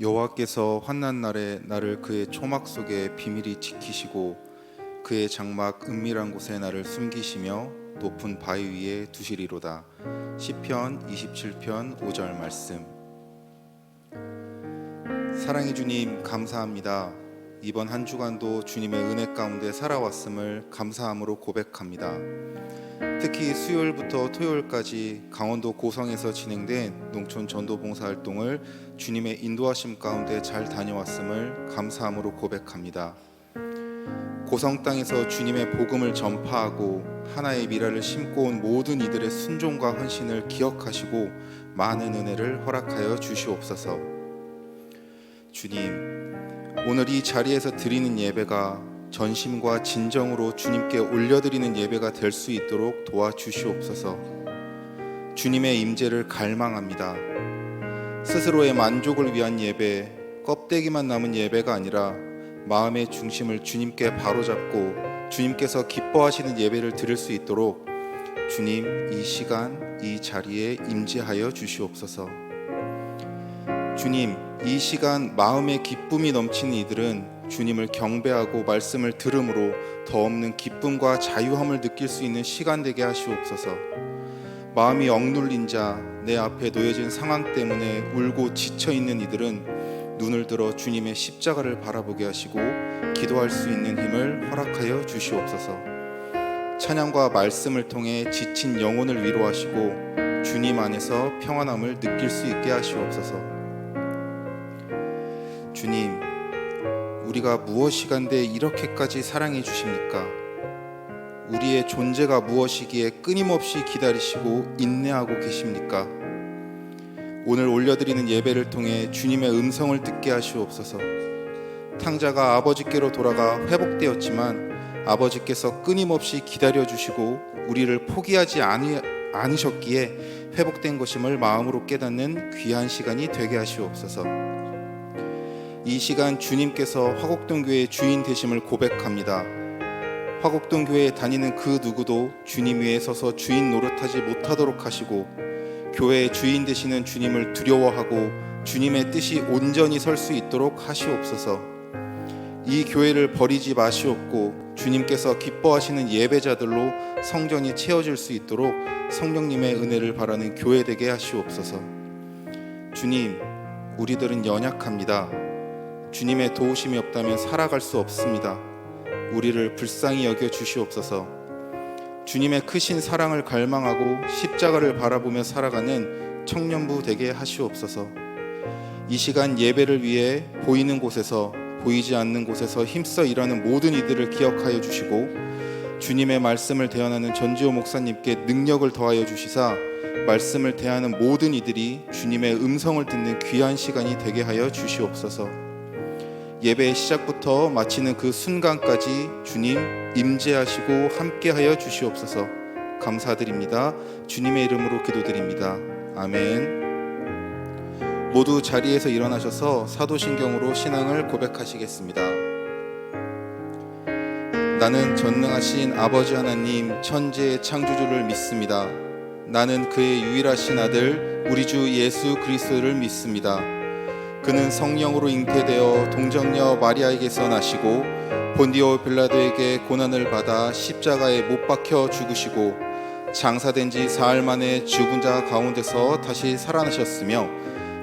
여호와께서 환난 날에 나를 그의 초막 속에 비밀히 지키시고 그의 장막 은밀한 곳에 나를 숨기시며 높은 바위 위에 두시리로다. 시편 27편 5절 말씀. 사랑의 주님, 감사합니다. 이번 한 주간도 주님의 은혜 가운데 살아왔음을 감사함으로 고백합니다. 특히 수요일부터 토요일까지 강원도 고성에서 진행된 농촌 전도 봉사 활동을 주님의 인도하심 가운데 잘 다녀왔음을 감사함으로 고백합니다. 고성 땅에서 주님의 복음을 전파하고 하나의 미라를 심고 온 모든 이들의 순종과 헌신을 기억하시고 많은 은혜를 허락하여 주시옵소서. 주님, 오늘 이 자리에서 드리는 예배가 전심과 진정으로 주님께 올려드리는 예배가 될 수 있도록 도와주시옵소서. 주님의 임재를 갈망합니다. 스스로의 만족을 위한 예배, 껍데기만 남은 예배가 아니라 마음의 중심을 주님께 바로잡고 주님께서 기뻐하시는 예배를 드릴 수 있도록 주님, 이 시간 이 자리에 임재하여 주시옵소서. 주님, 이 시간 마음의 기쁨이 넘치는 이들은 주님을 경배하고 말씀을 들음으로 더 없는 기쁨과 자유함을 느낄 수 있는 시간 되게 하시옵소서. 마음이 억눌린 자, 내 앞에 놓여진 상황 때문에 울고 지쳐있는 이들은 눈을 들어 주님의 십자가를 바라보게 하시고 기도할 수 있는 힘을 허락하여 주시옵소서. 찬양과 말씀을 통해 지친 영혼을 위로하시고 주님 안에서 평안함을 느낄 수 있게 하시옵소서. 주님, 우리가 무엇이간데 이렇게까지 사랑해 주십니까? 우리의 존재가 무엇이기에 끊임없이 기다리시고 인내하고 계십니까? 오늘 올려드리는 예배를 통해 주님의 음성을 듣게 하시옵소서. 탕자가 아버지께로 돌아가 회복되었지만 아버지께서 끊임없이 기다려주시고 우리를 포기하지 않으셨기에 회복된 것임을 마음으로 깨닫는 귀한 시간이 되게 하시옵소서. 이 시간 주님께서 화곡동교회의 주인 되심을 고백합니다. 화곡동교회에 다니는 그 누구도 주님 위에 서서 주인 노릇하지 못하도록 하시고 교회의 주인 되시는 주님을 두려워하고 주님의 뜻이 온전히 설 수 있도록 하시옵소서. 이 교회를 버리지 마시옵고 주님께서 기뻐하시는 예배자들로 성전이 채워질 수 있도록 성령님의 은혜를 바라는 교회 되게 하시옵소서. 주님, 우리들은 연약합니다. 주님의 도우심이 없다면 살아갈 수 없습니다. 우리를 불쌍히 여겨 주시옵소서. 주님의 크신 사랑을 갈망하고 십자가를 바라보며 살아가는 청년부 되게 하시옵소서. 이 시간 예배를 위해 보이는 곳에서 보이지 않는 곳에서 힘써 일하는 모든 이들을 기억하여 주시고 주님의 말씀을 대언하는 전지호 목사님께 능력을 더하여 주시사 말씀을 대하는 모든 이들이 주님의 음성을 듣는 귀한 시간이 되게 하여 주시옵소서. 예배의 시작부터 마치는 그 순간까지 주님 임재하시고 함께하여 주시옵소서. 감사드립니다. 주님의 이름으로 기도드립니다. 아멘. 모두 자리에서 일어나셔서 사도신경으로 신앙을 고백하시겠습니다. 나는 전능하신 아버지 하나님 천지의 창조주를 믿습니다. 나는 그의 유일하신 아들 우리 주 예수 그리스도를 믿습니다. 그는 성령으로 잉태되어 동정녀 마리아에게서 나시고 본디오 빌라도에게 고난을 받아 십자가에 못 박혀 죽으시고 장사된 지 사흘 만에 죽은 자 가운데서 다시 살아나셨으며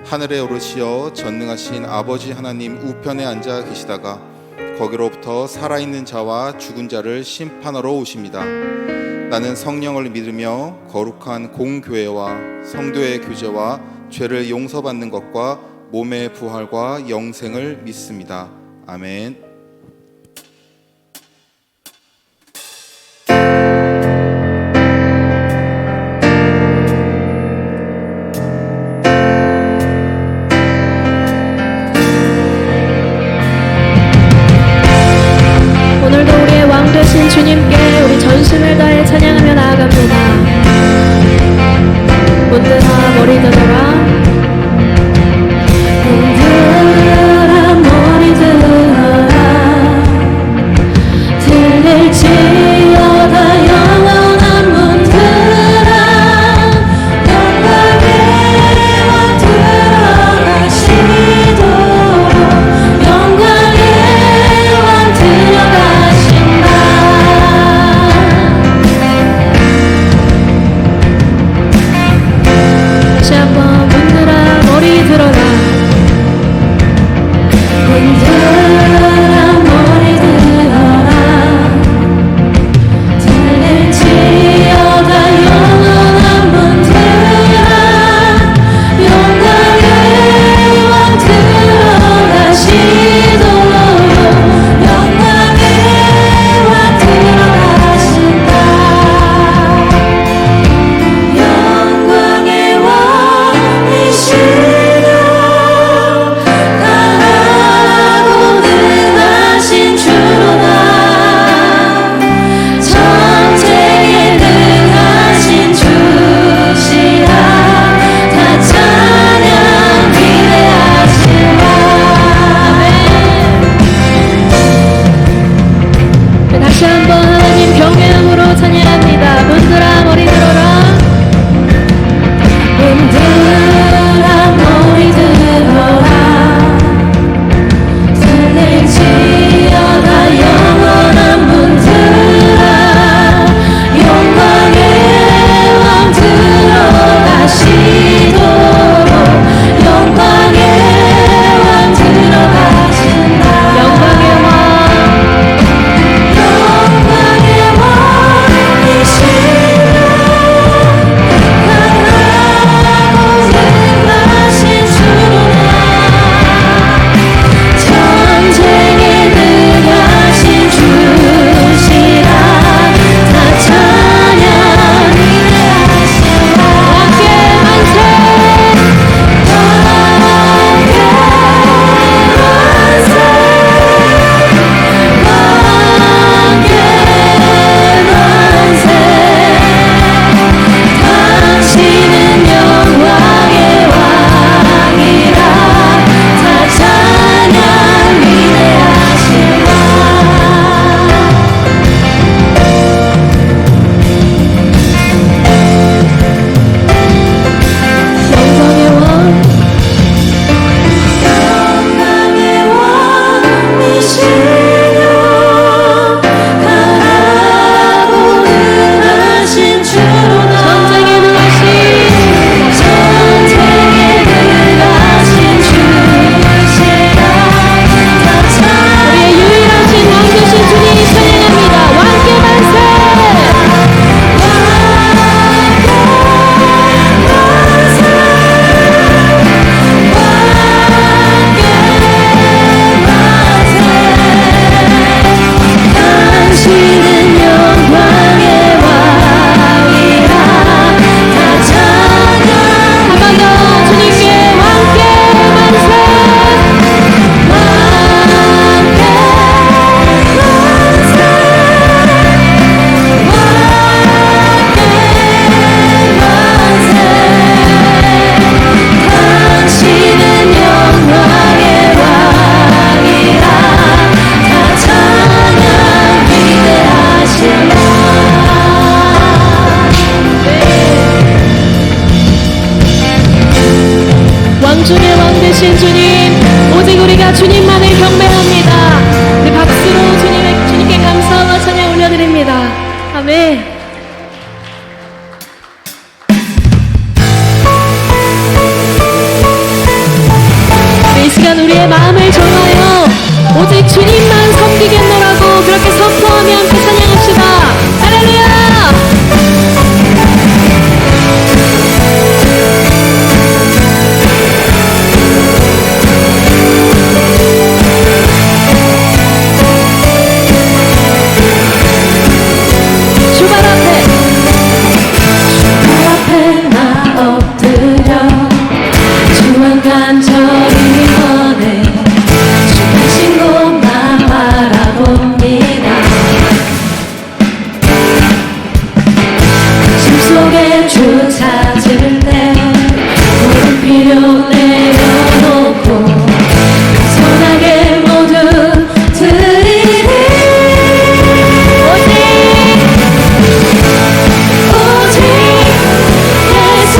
하늘에 오르시어 전능하신 아버지 하나님 우편에 앉아 계시다가 거기로부터 살아있는 자와 죽은 자를 심판하러 오십니다. 나는 성령을 믿으며 거룩한 공교회와 성도의 교제와 죄를 용서받는 것과 몸의 부활과 영생을 믿습니다. 아멘. 오늘도 우리의 왕 되신 주님께 우리 전심을 다해 찬양하며 나아갑니다. 문드라 머리 들어라 머리 들어라 영들아 너희 들어라 들릴지어다 영원한 문들아 영광의 왕 들어가시도록 영광의 왕 들어가신다 영광의 왕 영광의 왕이시라 강하고 능하신 주로나 전쟁에 능하신 주시라 다 찬양 위대하시라 왕께 만세 왕께 만세 왕께 만세 당신은 영광의 왕이라 다 찬양 위대하신 왕 영광의 왕 영광의 왕이시여 강하고 능하신 주로나 전쟁에 능하신 주시라 다 찬양 우리의 유일하신 왕 되신 주님 찬양합니다 왕께 만세 당신은 영광의 왕이라 다 찬양 한 번 더 주님께 왕께 만세 왕께 만세 당신은 영광의 왕이라 다 찬양 위대하신 왕 왕중의 왕 되신 주님 오직 우리가 주님만을 경배합니다 네, 박수로 주님께 감사와 찬양 올려드립니다 아멘 이 시간 우리의 마음을 정하여 오직 주님만 섬기겠노라고 그렇게 선포하며 함께 찬양합시다 할렐루야 주발 앞에 나 엎드려 주만 간절히 원해 주 계신 곳 나 바라봅니다 짐 속에 주 찾을 때 모든 필요 내려놓고 선하게 모두 드리니 오직 예수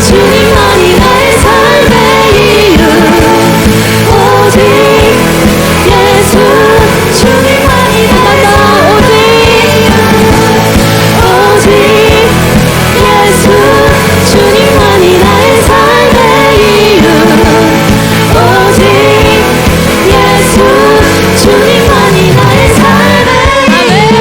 주님만이 나의 삶의 이유 오직 예수 주님만이 나의 오직 예수 주님만이 나의 삶의 이유 오직 예수 주님만이 나의 삶의 이유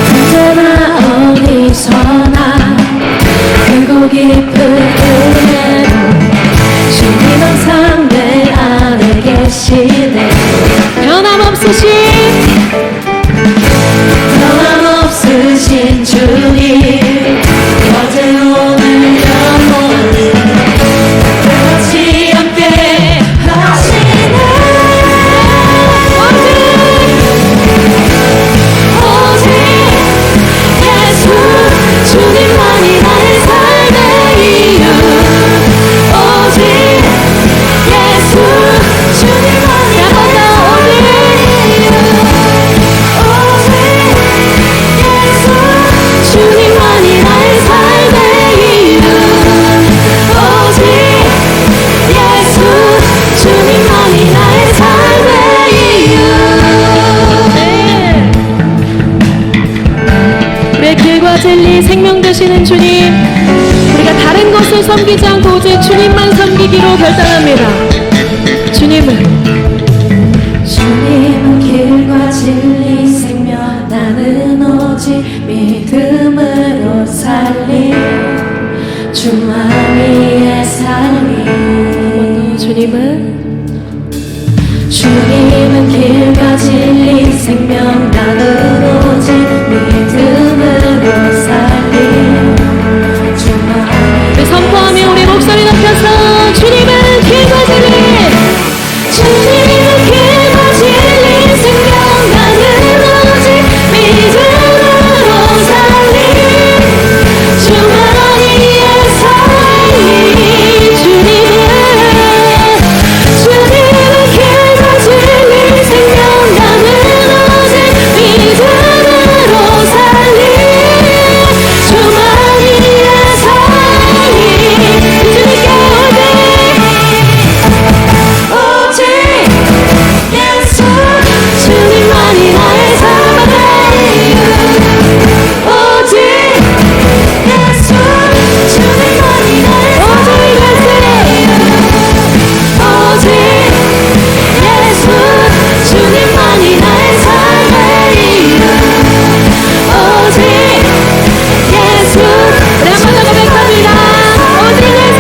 언제나 어디서나 크고 깊은 은혜로 주님 항상 내 안에 계시네 변함없으신 주님 어제 오늘 영원히 같이 함께 하시네 오직 예수 주님만이 나의 삶의 이유 섬기지 않고 오직 주님만 섬기기로 결단합니다. 주님은 길과 진리 생명 나는 오직 믿음으로 살리 주만 위해 살리 주님은 길과 진리 생명 나는 오직 믿음으로 살리 주만 위해 선포하며 우리 목소리 높여서 주님은 길과 진리 주님은 길과 진리 생명 나는 오직 믿음으로 살리 주만 위해 살리 주님은 길과 진리 생명 나는 오직 믿음으로 살리 주만 위해 살리 주님께 오직 예수 주님만이 나의 사랑이요 오직 예수 주님만이 나의 사랑이요 오직 예수 주님만이 나의 사랑이요 오직 예수 우리 한번 더 고백합니다. 오직 예수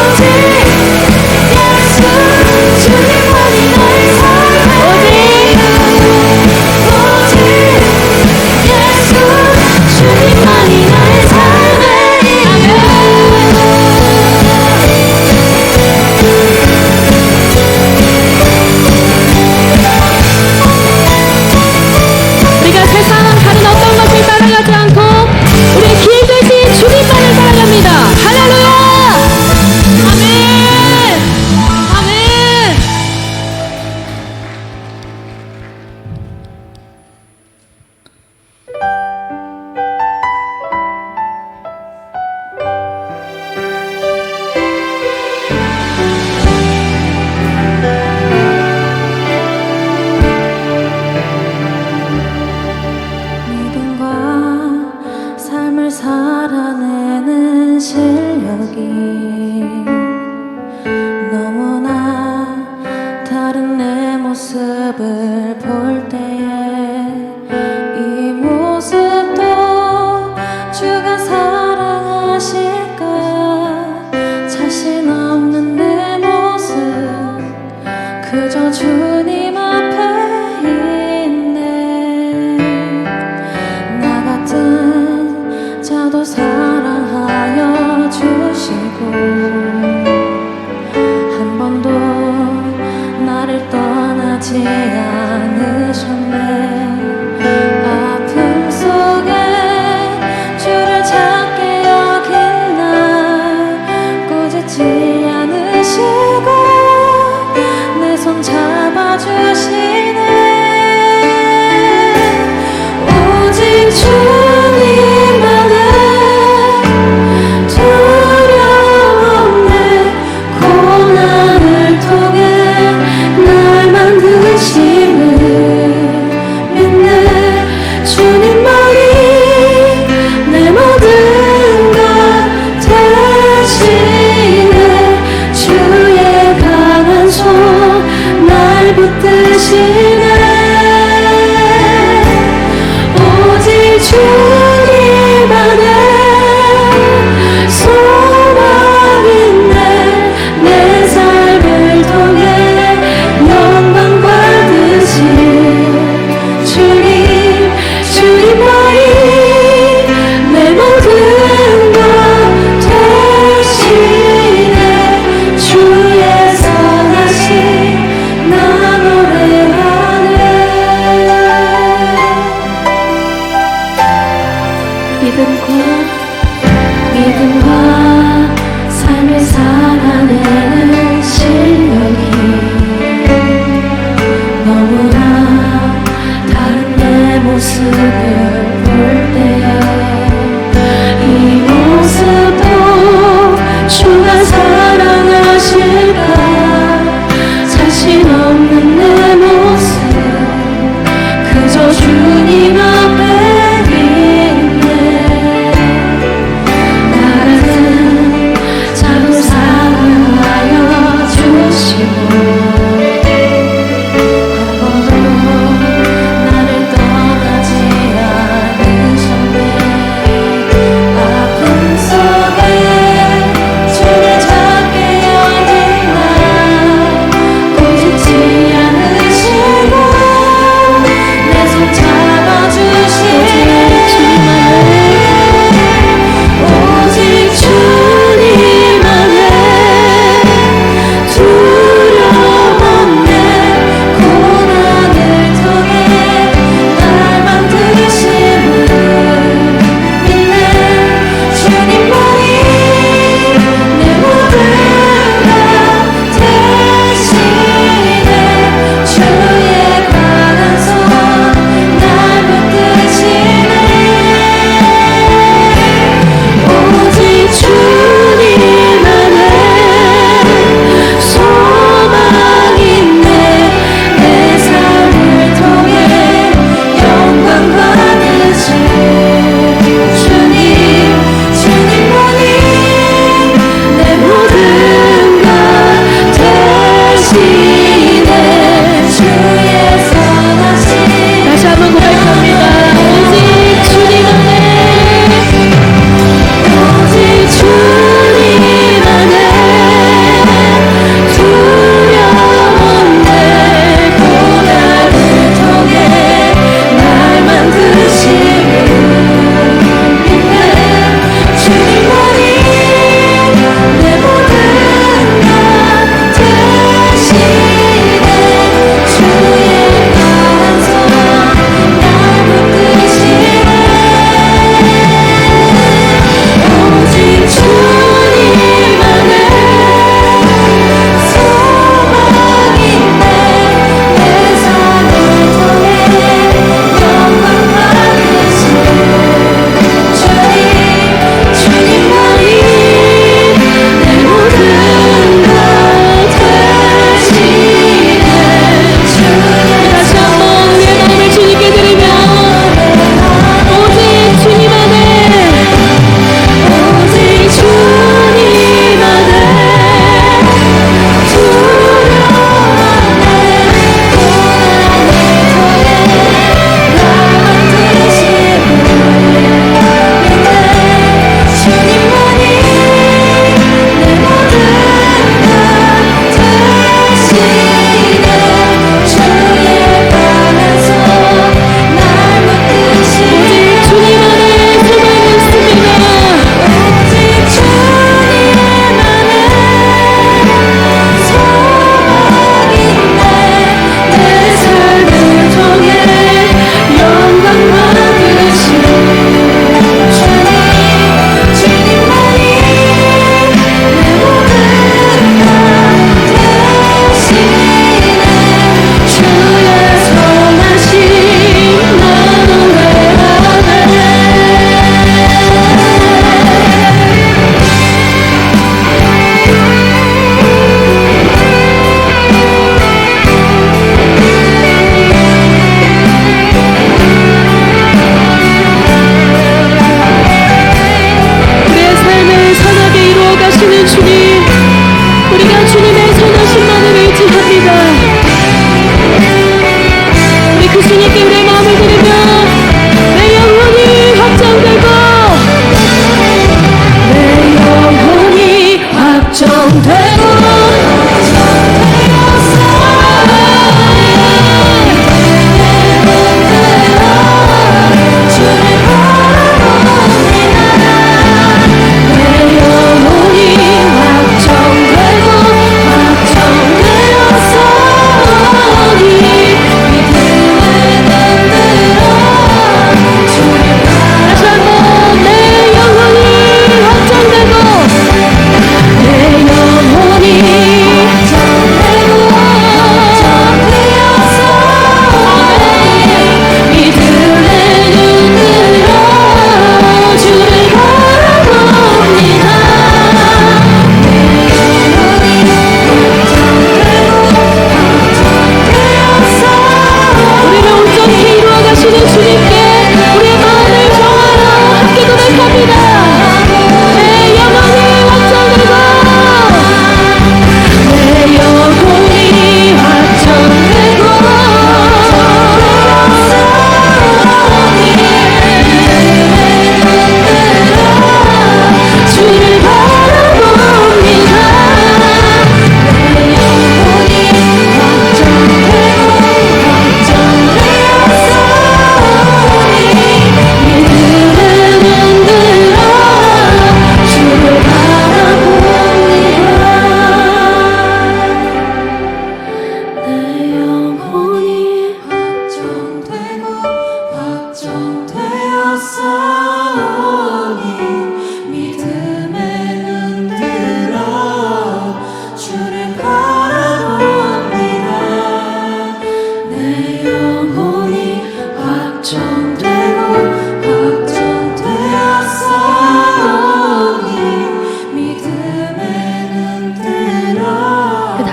오직 예수 주님만이 나의 사랑이요 오직 예수 주님만이 나의 사랑이요 우리가 세상 다른 어떤 것을 따라가지 않고 우리 길 대신 주님만을 따라갑니다. 할렐루야! 아멘! 아멘! 믿음과 삶을 살아내는 실력이 너무나 다른 내 모습을 볼 때에 이 모습도 주가 사랑하실까 자신 없는 내 모습 그저 주님 앞에 있네 나 같은 자도 사랑하여 주시고 한 번도 나를 떠나지 않으셨네 아픔 속에 주를 찾게 여긴 날 꾸짖지 않으시고 내 손 잡아주시네 오직 주님만은 두려워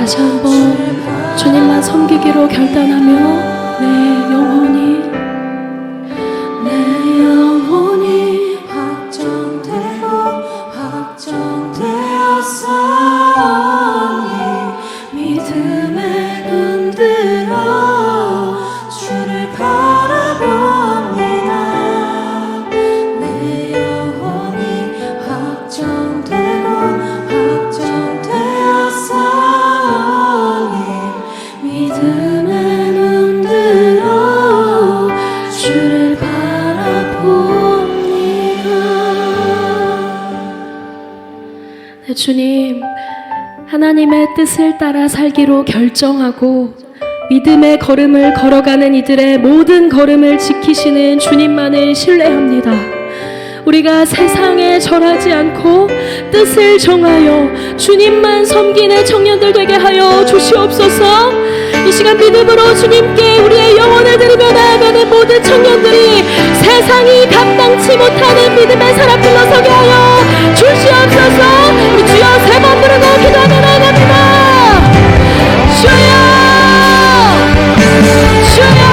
다시 한번 주님만 섬기기로 결단하며 내 영혼이 확정되고 확정되었으니 믿음에 눈들어 주를 바라봅니다. 내 영혼이 확정되고 확정되었으니 믿음에 눈들어 주를 바라봅니다. 네, 주님, 하나님의 뜻을 따라 살기로 결정하고 믿음의 걸음을 걸어가는 이들의 모든 걸음을 지키시는 주님만을 신뢰합니다. 우리가 세상에 절하지 않고 뜻을 정하여 주님만 섬기는 청년들 되게 하여 주시옵소서. 이 시간 믿음으로 주님께 우리의 영혼을 드리며 나아가는 모든 청년들이 세상이 감당치 못하는 믿음의 사람 불러서게 하여 주시옵소서. 우리 주여 세 번 부르고 기도하며 나아갑니다. 주여, 주여, 주여.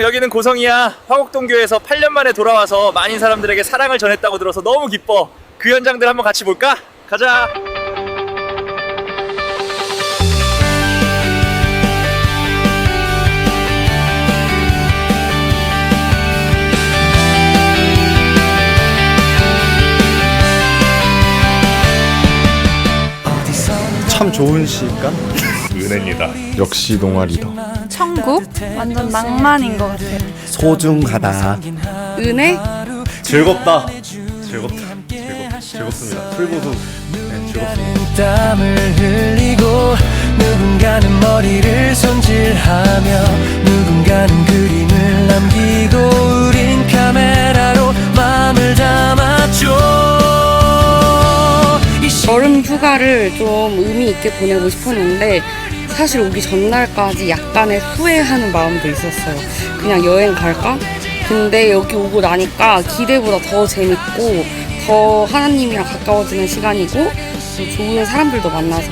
여기는 고성이야. 화곡동교에서 8년 만에 돌아와서 많은 사람들에게 사랑을 전했다고 들어서 너무 기뻐. 그 현장들 한번 같이 볼까? 가자. 참 좋은 시인가? 은혜입니다. 역시 동아리다. 천국? 완전 낭만인 것 같아요. 소중하다. 은혜? 즐겁다. 즐겁습니다. 풀보수 즐겁습니다. 땀을 흘리고 누군가는 머리를 손질하며 누군가는 그림을 남기고 우린 카메라로 마음을 담았죠. 여름 휴가를 좀 의미 있게 보내고 싶었는데 사실 오기 전날까지 약간의 후회하는 마음도 있었어요. 그냥 여행 갈까? 근데 여기 오고 나니까 기대보다 더 재밌고 더 하나님이랑 가까워지는 시간이고 또 좋은 사람들도 만나서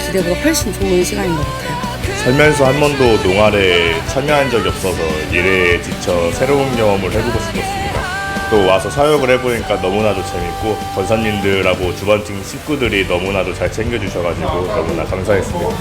기대보다 훨씬 좋은 시간인 것 같아요. 살면서 한 번도 농활에 참여한 적이 없어서 일에 지쳐 새로운 경험을 해보고 싶었습니다. 또 와서 사역을 해보니까 너무나도 재밌고 권사님들하고 주반팀 식구들이 너무나도 잘 챙겨주셔가지고 너무나 감사했습니다.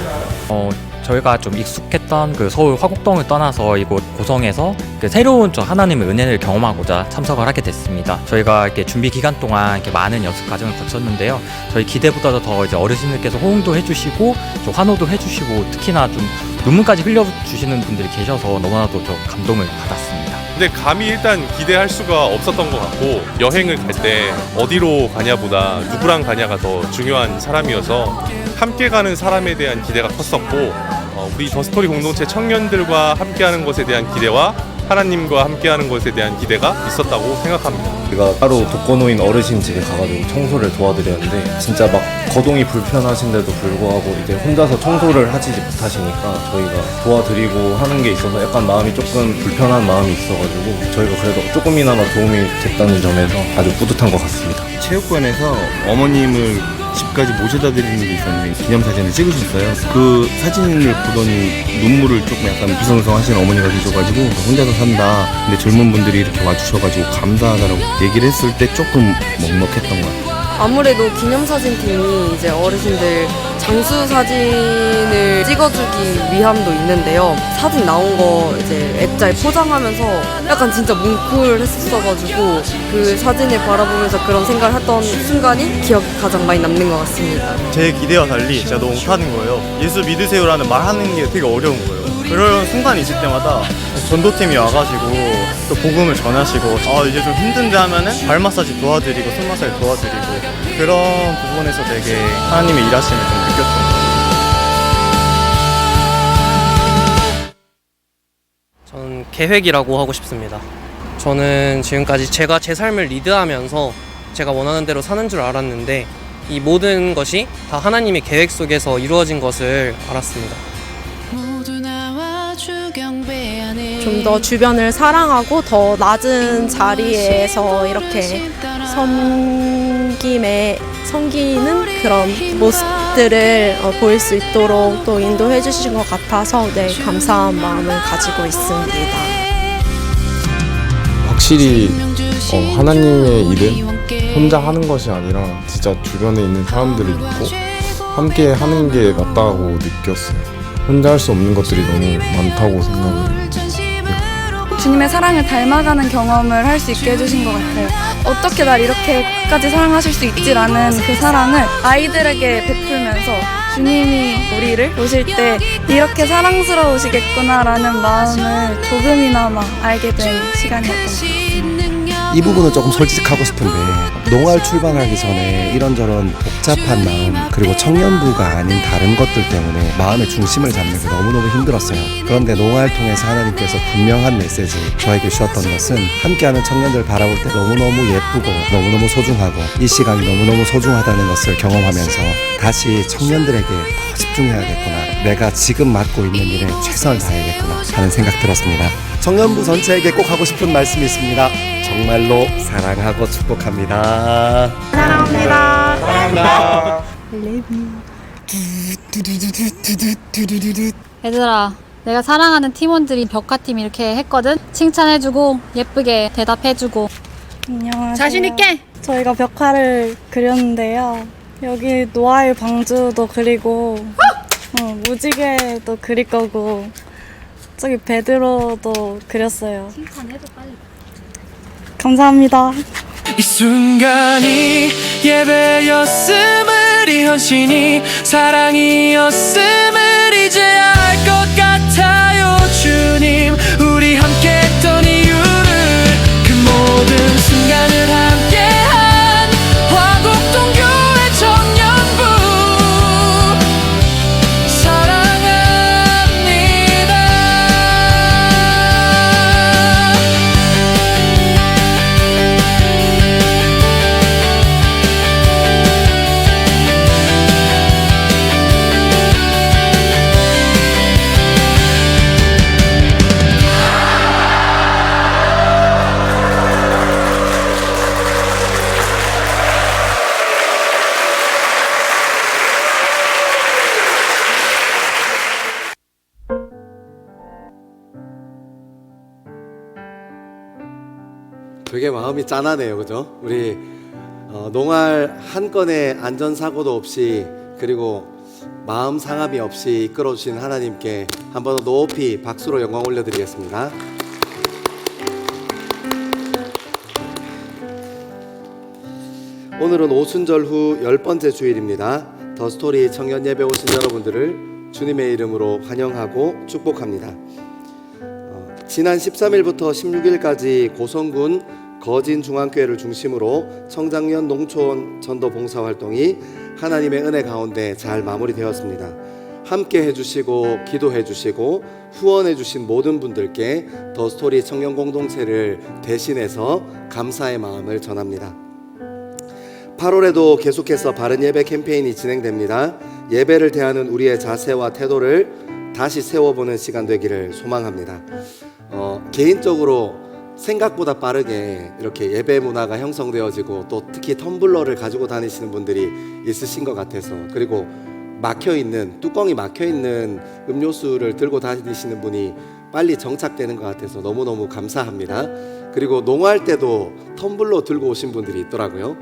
저희가 좀 익숙했던 그 서울 화곡동을 떠나서 이곳 고성에서 그 새로운 저 하나님의 은혜를 경험하고자 참석을 하게 됐습니다. 저희가 이렇게 준비 기간 동안 이렇게 많은 연습 과정을 거쳤는데요. 저희 기대보다도 더 이제 어르신들께서 호응도 해주시고 좀 환호도 해주시고 특히나 좀 눈물까지 흘려주시는 분들이 계셔서 너무나도 좀 감동을 받았습니다. 근데 감히 일단 기대할 수가 없었던 것 같고 여행을 갈 때 어디로 가냐보다 누구랑 가냐가 더 중요한 사람이어서 함께 가는 사람에 대한 기대가 컸었고 우리 더스토리 공동체 청년들과 함께하는 것에 대한 기대와 하나님과 함께하는 것에 대한 기대가 있었다고 생각합니다. 제가 따로 독거노인 어르신 집에 가가지고 청소를 도와드렸는데 진짜 막 거동이 불편하신데도 불구하고 이제 혼자서 청소를 하지 못하시니까 저희가 도와드리고 하는 게 있어서 약간 마음이 조금 불편한 마음이 있어가지고 저희가 그래도 조금이나마 도움이 됐다는 점에서 아주 뿌듯한 것 같습니다. 체육관에서 어머님을 집까지 모셔다 드리는 게 있었는데 기념사진을 찍으셨어요. 그 사진을 보더니 눈물을 조금 약간 비성성하시는 어머니가 계셔가지고 혼자서 산다. 근데 젊은 분들이 이렇게 와주셔가지고 감사하다라고 얘기를 했을 때 조금 먹먹했던 것 같아요. 아무래도 기념사진팀이 이제 어르신들 장수 사진을 찍어주기 위함도 있는데요. 사진 나온 거 이제 액자에 포장하면서 약간 진짜 뭉클했었어가지고 그 사진을 바라보면서 그런 생각을 했던 순간이 기억에 가장 많이 남는 것 같습니다. 제 기대와 달리 제가 너무 못하는 거예요. 예수 믿으세요라는 말하는 게 되게 어려운 거예요. 그런 순간이 있을 때마다 전도팀이 와가지고 또 복음을 전하시고 이제 좀 힘든데 하면은 발 마사지 도와드리고 손 마사지 도와드리고 그런 부분에서 되게 하나님의 일하심을 좀 느꼈던 것 같아요. 저는 계획이라고 하고 싶습니다. 저는 지금까지 제가 제 삶을 리드하면서 제가 원하는 대로 사는 줄 알았는데 이 모든 것이 다 하나님의 계획 속에서 이루어진 것을 알았습니다. 좀 더 주변을 사랑하고 더 낮은 자리에서 이렇게 섬기는 그런 모습들을 보일 수 있도록 또 인도해 주신 것 같아서 감사한 마음을 가지고 있습니다. 확실히 하나님의 일은 혼자 하는 것이 아니라 진짜 주변에 있는 사람들이 있고 함께 하는 게 맞다고 느꼈어요. 혼자 할 수 없는 것들이 너무 많다고 생각해요. 주님의 사랑을 닮아가는 경험을 할 수 있게 해주신 것 같아요. 어떻게 날 이렇게까지 사랑하실 수 있지라는 그 사랑을 아이들에게 베풀면서 주님이 우리를 보실 때 이렇게 사랑스러우시겠구나라는 마음을 조금이나마 알게 된 시간이었던 것 같습니다. 이 부분은 조금 솔직하고 싶은데 농활 출발하기 전에 이런저런 복잡한 마음 그리고 청년부가 아닌 다른 것들 때문에 마음의 중심을 잡는 게 너무너무 힘들었어요. 그런데 농활 통해서 하나님께서 분명한 메시지 저에게 주셨던 것은 함께하는 청년들 바라볼 때 너무너무 예쁘고 너무너무 소중하고 이 시간이 너무너무 소중하다는 것을 경험하면서 다시 청년들에게 더 집중해야겠구나, 내가 지금 맡고 있는 일에 최선을 다해야겠구나 하는 생각 들었습니다. 청년부 전체에게 꼭 하고 싶은 말씀이 있습니다. 정말로 사랑하고 축복합니다. 사랑합니다. 얘들아, 내가 사랑하는 팀원들이 벽화팀 이렇게 했거든. 칭찬해주고 예쁘게 대답해주고. 안녕하세요. 자신 있게. 저희가 벽화를 그렸는데요. 여기 노아의 방주도 그리고 무지개도 그릴 거고 저기 베드로도 그렸어요. 칭찬해도 빨리. 감사합니다. 이 순간이 예배였음을 이 헌신이 사랑이었음을 이제 알 것 같아요. 주님 우리 함께 했던 이유를 그 모든 순간을 함께한 화곡동교회 청년부 사랑합니다. 되게 마음이 짠하네요, 그죠? 우리 농알 한 건의 안전사고도 없이 그리고 마음 상함이 없이 이끌어주신 하나님께 한 번 더 높이 박수로 영광 올려드리겠습니다. 오늘은 오순절 후 10번째 주일입니다. 더 스토리 청년 예배 오신 여러분들을 주님의 이름으로 환영하고 축복합니다. 지난 13일부터 16일까지 고성군 거진중앙교회를 중심으로 청장년 농촌 전도 봉사활동이 하나님의 은혜 가운데 잘 마무리되었습니다. 함께 해주시고 기도해주시고 후원해주신 모든 분들께 더 스토리 청년 공동체를 대신해서 감사의 마음을 전합니다. 8월에도 계속해서 바른 예배 캠페인이 진행됩니다. 예배를 대하는 우리의 자세와 태도를 다시 세워보는 시간 되기를 소망합니다. 개인적으로 생각보다 빠르게 이렇게 예배 문화가 형성되어지고 또 특히 텀블러를 가지고 다니시는 분들이 있으신 것 같아서, 그리고 막혀있는 뚜껑이 막혀있는 음료수를 들고 다니시는 분이 빨리 정착되는 것 같아서 너무너무 감사합니다. 그리고 농활 때도 텀블러 들고 오신 분들이 있더라고요.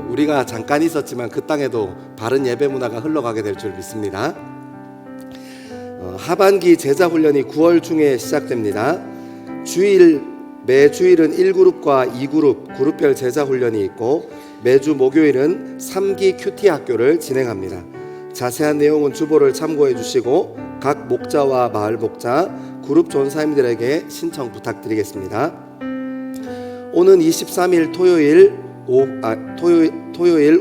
우리가 잠깐 있었지만 그 땅에도 바른 예배 문화가 흘러가게 될 줄 믿습니다. 하반기 제자훈련이 9월 중에 시작됩니다. 매 주일은 1그룹과 2그룹 그룹별 제자훈련이 있고 매주 목요일은 3기 큐티 학교를 진행합니다. 자세한 내용은 주보를 참고해 주시고 각 목자와 마을 목자, 그룹 전사님들에게 신청 부탁드리겠습니다. 오는 23일 토요일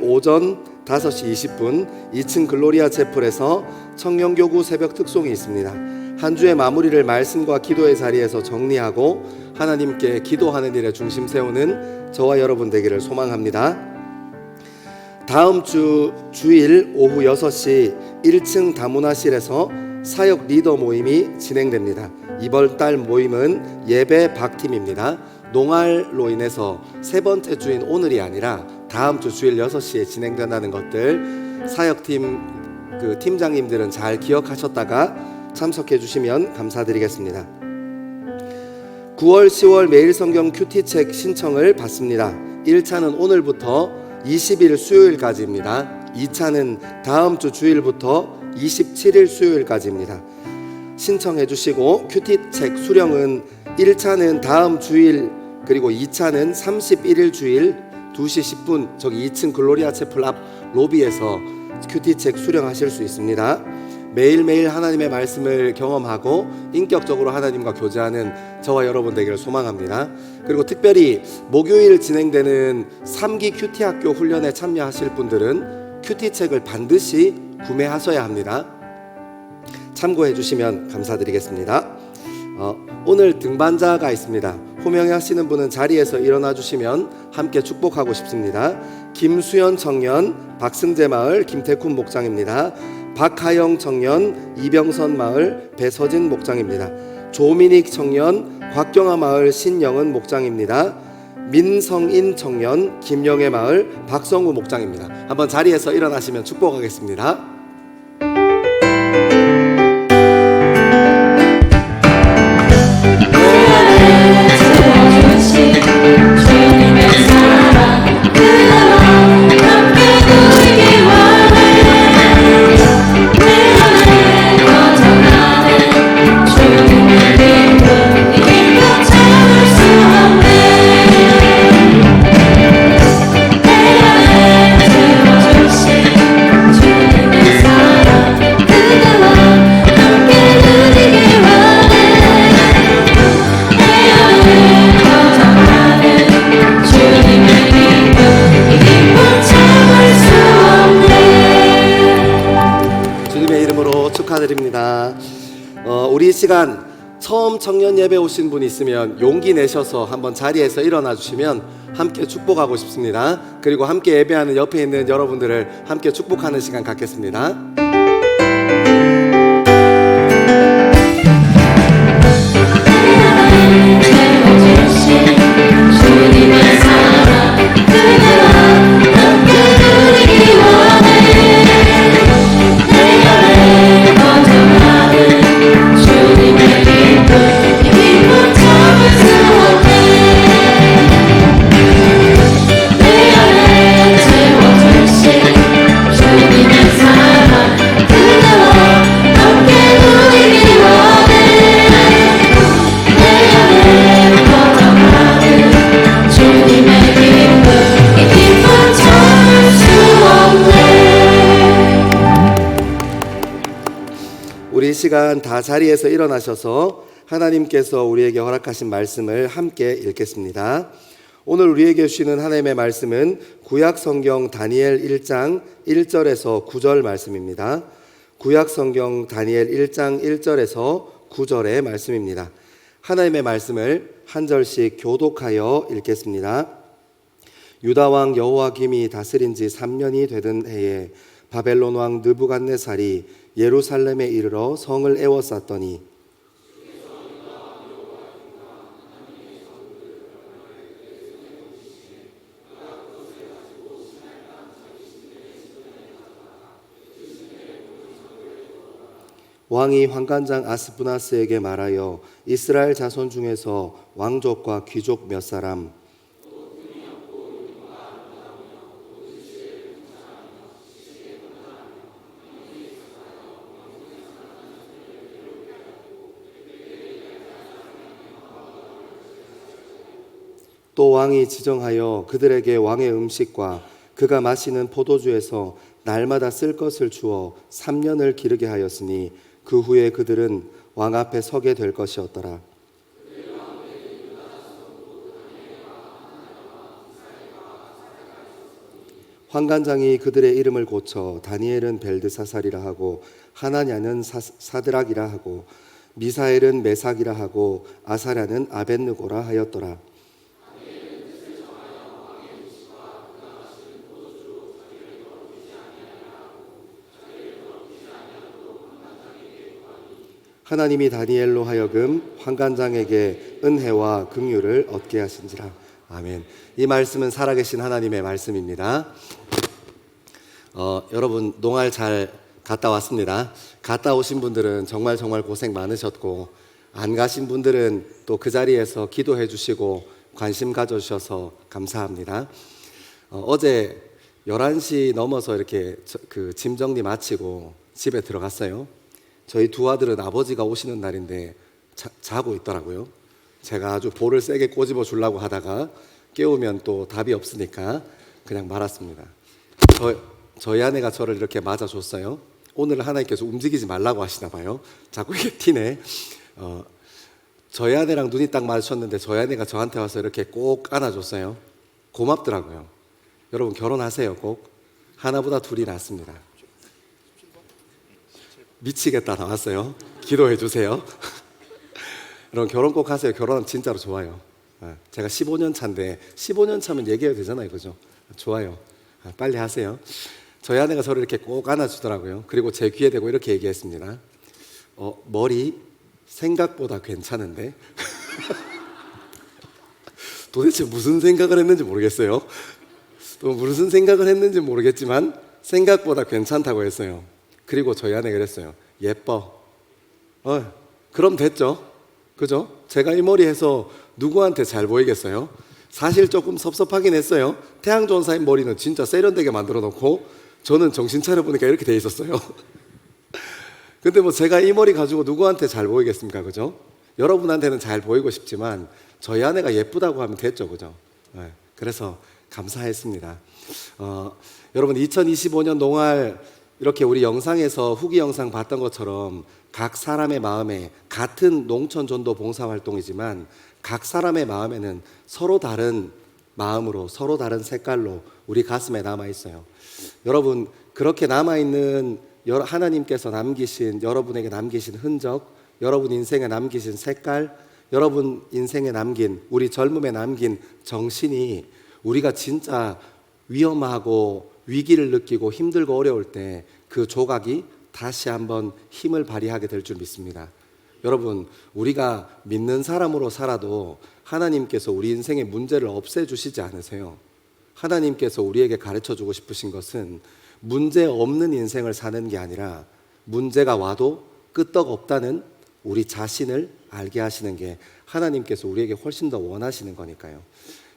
오전 5시 20분 2층 글로리아 채플에서 청년교구 새벽 특송이 있습니다. 한 주의 마무리를 말씀과 기도의 자리에서 정리하고 하나님께 기도하는 일에 중심 세우는 저와 여러분 되기를 소망합니다. 다음 주일 오후 6시 1층 다문화실에서 사역 리더 모임이 진행됩니다. 이번 달 모임은 예배 박팀입니다. 농활로 인해서 세 번째 주인 오늘이 아니라 다음 주 주일 6시에 진행된다는 것들 사역팀 팀장님들은 잘 기억하셨다가 참석해 주시면 감사드리겠습니다. 9월 10월 매일성경 큐티책 신청을 받습니다. 1차는 오늘부터 20일 수요일까지입니다. 2차는 다음 주 주일부터 27일 수요일까지입니다. 신청해 주시고 큐티책 수령은 1차는 다음 주일 그리고 2차는 31일 주일 2시 10분 저기 2층 글로리아 채플 앞 로비에서 큐티책 수령하실 수 있습니다. 매일매일 하나님의 말씀을 경험하고 인격적으로 하나님과 교제하는 저와 여러분 되기를 소망합니다. 그리고 특별히 목요일 진행되는 3기 큐티 학교 훈련에 참여하실 분들은 큐티책을 반드시 구매하셔야 합니다. 참고해 주시면 감사드리겠습니다. 오늘 등반자가 있습니다. 호명하시는 분은 자리에서 일어나 주시면 함께 축복하고 싶습니다. 김수연 청년 박승재 마을 김태훈 목장입니다. 박하영 청년 이병선 마을 배서진 목장입니다. 조민익 청년 곽경화 마을 신영은 목장입니다. 민성인 청년 김영애 마을 박성우 목장입니다. 한번 자리에서 일어나시면 축복하겠습니다. 감사드립니다. 우리 이 시간 처음 청년 예배 오신 분 있으면 용기 내셔서 한번 자리에서 일어나 주시면 함께 축복하고 싶습니다. 그리고 함께 예배하는 옆에 있는 여러분들을 함께 축복하는 시간 갖겠습니다. 주님의 사랑 그대와 함께 누리기 원해. 내 안에 거듭나는 주님의 기쁨, 이 기쁨 참을 수 없네. 내 안에 채워주신 주님의 사랑 그대와 함께 누리기 원해. 내 안에 거듭나는 주님의 기쁨, 이 기쁨 참을 수 없네. 우리 이 시간 다 자리에서 일어나셔서 하나님께서 우리에게 허락하신 말씀을 함께 읽겠습니다. 오늘 우리에게 주시는 하나님의 말씀은 구약 성경 다니엘 1장 1절에서 9절 말씀입니다. 구약 성경 다니엘 1장 1절에서 9절의 말씀입니다. 하나님의 말씀을 한 절씩 교독하여 읽겠습니다. 유다 왕 여호와김이 다스린 지 3년이 되던 해에 바벨론 왕 느부갓네살이 예루살렘에 이르러 성을 에워쌌더니 왕이 환관장 아스푸나스에게 말하여 이스라엘 자손 중에서 왕족과 귀족 몇 사람 또 왕이 지정하여 그들에게 왕의 음식과 그가 마시는 포도주에서 날마다 쓸 것을 주어 3년을 기르게 하였으니 그 후에 그들은 왕 앞에 서게 될 것이었더라. 환관장이 그들의 이름을 고쳐 다니엘은 벨드사살이라 하고 하나냐는 사드락이라 하고 미사엘은 메삭이라 하고 아사랴는 아벳느고라 하였더라. 하나님이 다니엘로 하여금 환관장에게 은혜와 긍휼을 얻게 하신지라. 아멘. 이 말씀은 살아계신 하나님의 말씀입니다. 여러분 농활 잘 갔다 왔습니다. 갔다 오신 분들은 정말 고생 많으셨고 안 가신 분들은 또 그 자리에서 기도해 주시고 관심 가져주셔서 감사합니다. 어제 11시 넘어서 이렇게 그 짐 정리 마치고 집에 들어갔어요. 저희 두 아들은 아버지가 오시는 날인데 자고 있더라고요. 제가 아주 볼을 세게 꼬집어 주려고 하다가 깨우면 또 답이 없으니까 그냥 말았습니다. 저희 아내가 저를 이렇게 맞아줬어요. 오늘 하나님께서 움직이지 말라고 하시나 봐요. 자꾸 이게 티네. 저희 아내랑 눈이 딱 마주쳤는데 저희 아내가 저한테 와서 이렇게 꼭 안아줬어요. 고맙더라고요. 여러분 결혼하세요. 꼭. 하나보다 둘이 낫습니다. 미치겠다 나왔어요. 기도해 주세요. 여러분 결혼 꼭 하세요. 결혼은 진짜로 좋아요. 제가 15년 차인데 15년 차면 얘기해도 되잖아요. 그죠? 좋아요. 빨리 하세요. 저희 아내가 저를 이렇게 꼭 안아주더라고요. 그리고 제 귀에 대고 이렇게 얘기했습니다. 머리 생각보다 괜찮은데? 도대체 무슨 생각을 했는지 모르겠어요. 또 무슨 생각을 했는지 모르겠지만 생각보다 괜찮다고 했어요. 그리고 저희 아내가 그랬어요. 예뻐. 그럼 됐죠. 그죠? 제가 이 머리 해서 누구한테 잘 보이겠어요? 사실 조금 섭섭하긴 했어요. 태양전사의 머리는 진짜 세련되게 만들어 놓고 저는 정신 차려보니까 이렇게 돼 있었어요. 근데 뭐 제가 이 머리 가지고 누구한테 잘 보이겠습니까? 그죠? 여러분한테는 잘 보이고 싶지만 저희 아내가 예쁘다고 하면 됐죠. 그죠? 그래서 감사했습니다. 여러분 2025년 농활 이렇게 우리 영상에서 후기 영상 봤던 것처럼 각 사람의 마음에 같은 농촌 전도 봉사 활동이지만 각 사람의 마음에는 서로 다른 마음으로 서로 다른 색깔로 우리 가슴에 남아 있어요. 여러분 그렇게 남아 있는 하나님께서 남기신, 여러분에게 남기신 흔적, 여러분 인생에 남기신 색깔, 여러분 인생에 남긴, 우리 젊음에 남긴 정신이 우리가 진짜 위험하고 위기를 느끼고 힘들고 어려울 때 그 조각이 다시 한번 힘을 발휘하게 될 줄 믿습니다. 여러분, 우리가 믿는 사람으로 살아도 하나님께서 우리 인생의 문제를 없애주시지 않으세요. 하나님께서 우리에게 가르쳐주고 싶으신 것은 문제 없는 인생을 사는 게 아니라 문제가 와도 끄떡없다는 우리 자신을 알게 하시는 게 하나님께서 우리에게 훨씬 더 원하시는 거니까요.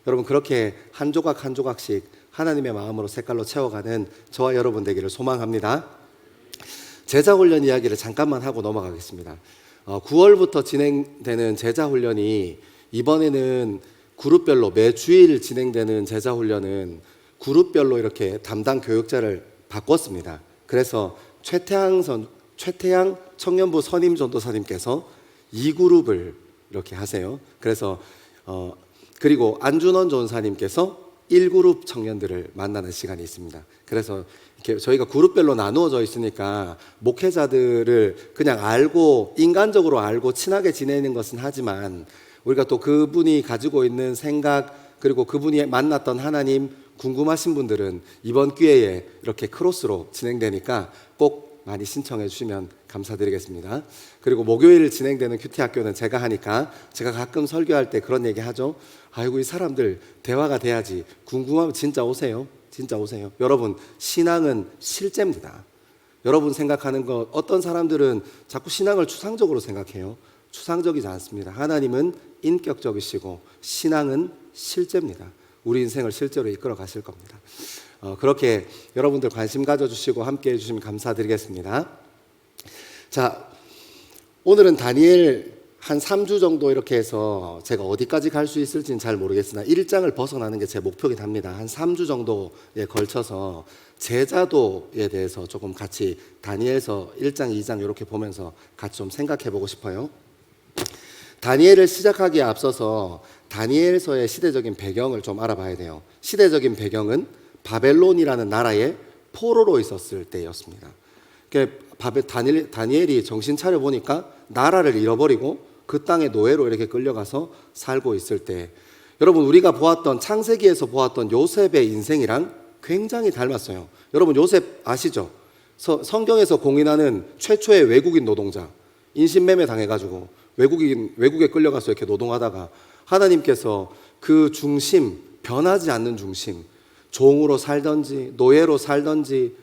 여러분, 그렇게 한 조각 한 조각씩 하나님의 마음으로 색깔로 채워가는 저와 여러분 되기를 소망합니다. 제자훈련 이야기를 잠깐만 하고 넘어가겠습니다. 9월부터 진행되는 제자훈련이 이번에는 그룹별로 매주일 진행되는 제자훈련은 그룹별로 이렇게 담당 교육자를 바꿨습니다. 그래서 최태양 청년부 선임 전도사님께서 2그룹을 이렇게 하세요. 그래서 그리고 안준원 전사님께서 1그룹 청년들을 만나는 시간이 있습니다. 그래서 이렇게 저희가 그룹별로 나누어져 있으니까 목회자들을 그냥 알고 인간적으로 알고 친하게 지내는 것은 하지만 우리가 또 그분이 가지고 있는 생각 그리고 그분이 만났던 하나님 궁금하신 분들은 이번 기회에 이렇게 크로스로 진행되니까 꼭 많이 신청해 주시면 감사드리겠습니다. 그리고 목요일 진행되는 큐티학교는 제가 하니까 제가 가끔 설교할 때 그런 얘기 하죠. 아이고, 이 사람들 대화가 돼야지. 궁금하면 진짜 오세요. 진짜 오세요. 여러분, 신앙은 실제입니다. 여러분 생각하는 것, 어떤 사람들은 자꾸 신앙을 추상적으로 생각해요. 추상적이지 않습니다. 하나님은 인격적이시고 신앙은 실제입니다. 우리 인생을 실제로 이끌어 가실 겁니다. 그렇게 여러분들 관심 가져주시고 함께 해주시면 감사드리겠습니다. 자, 오늘은 다니엘 한 3주 정도 이렇게 해서 제가 어디까지 갈 수 있을지는 잘 모르겠으나 1장을 벗어나는 게 제 목표긴 합니다. 한 3주 정도에 걸쳐서 제자도에 대해서 조금 같이 다니엘서 1장, 2장 이렇게 보면서 같이 좀 생각해 보고 싶어요. 다니엘을 시작하기에 앞서서 다니엘서의 시대적인 배경을 좀 알아봐야 돼요. 시대적인 배경은 바벨론이라는 나라에 포로로 있었을 때였습니다. 다니엘이 정신 차려 보니까 나라를 잃어버리고 그 땅의 노예로 이렇게 끌려가서 살고 있을 때, 여러분 우리가 보았던 창세기에서 보았던 요셉의 인생이랑 굉장히 닮았어요. 여러분 요셉 아시죠? 성경에서 공인하는 최초의 외국인 노동자, 인신매매 당해가지고 외국에 끌려가서 이렇게 노동하다가 하나님께서 그 중심, 변하지 않는 중심, 종으로 살든지 노예로 살든지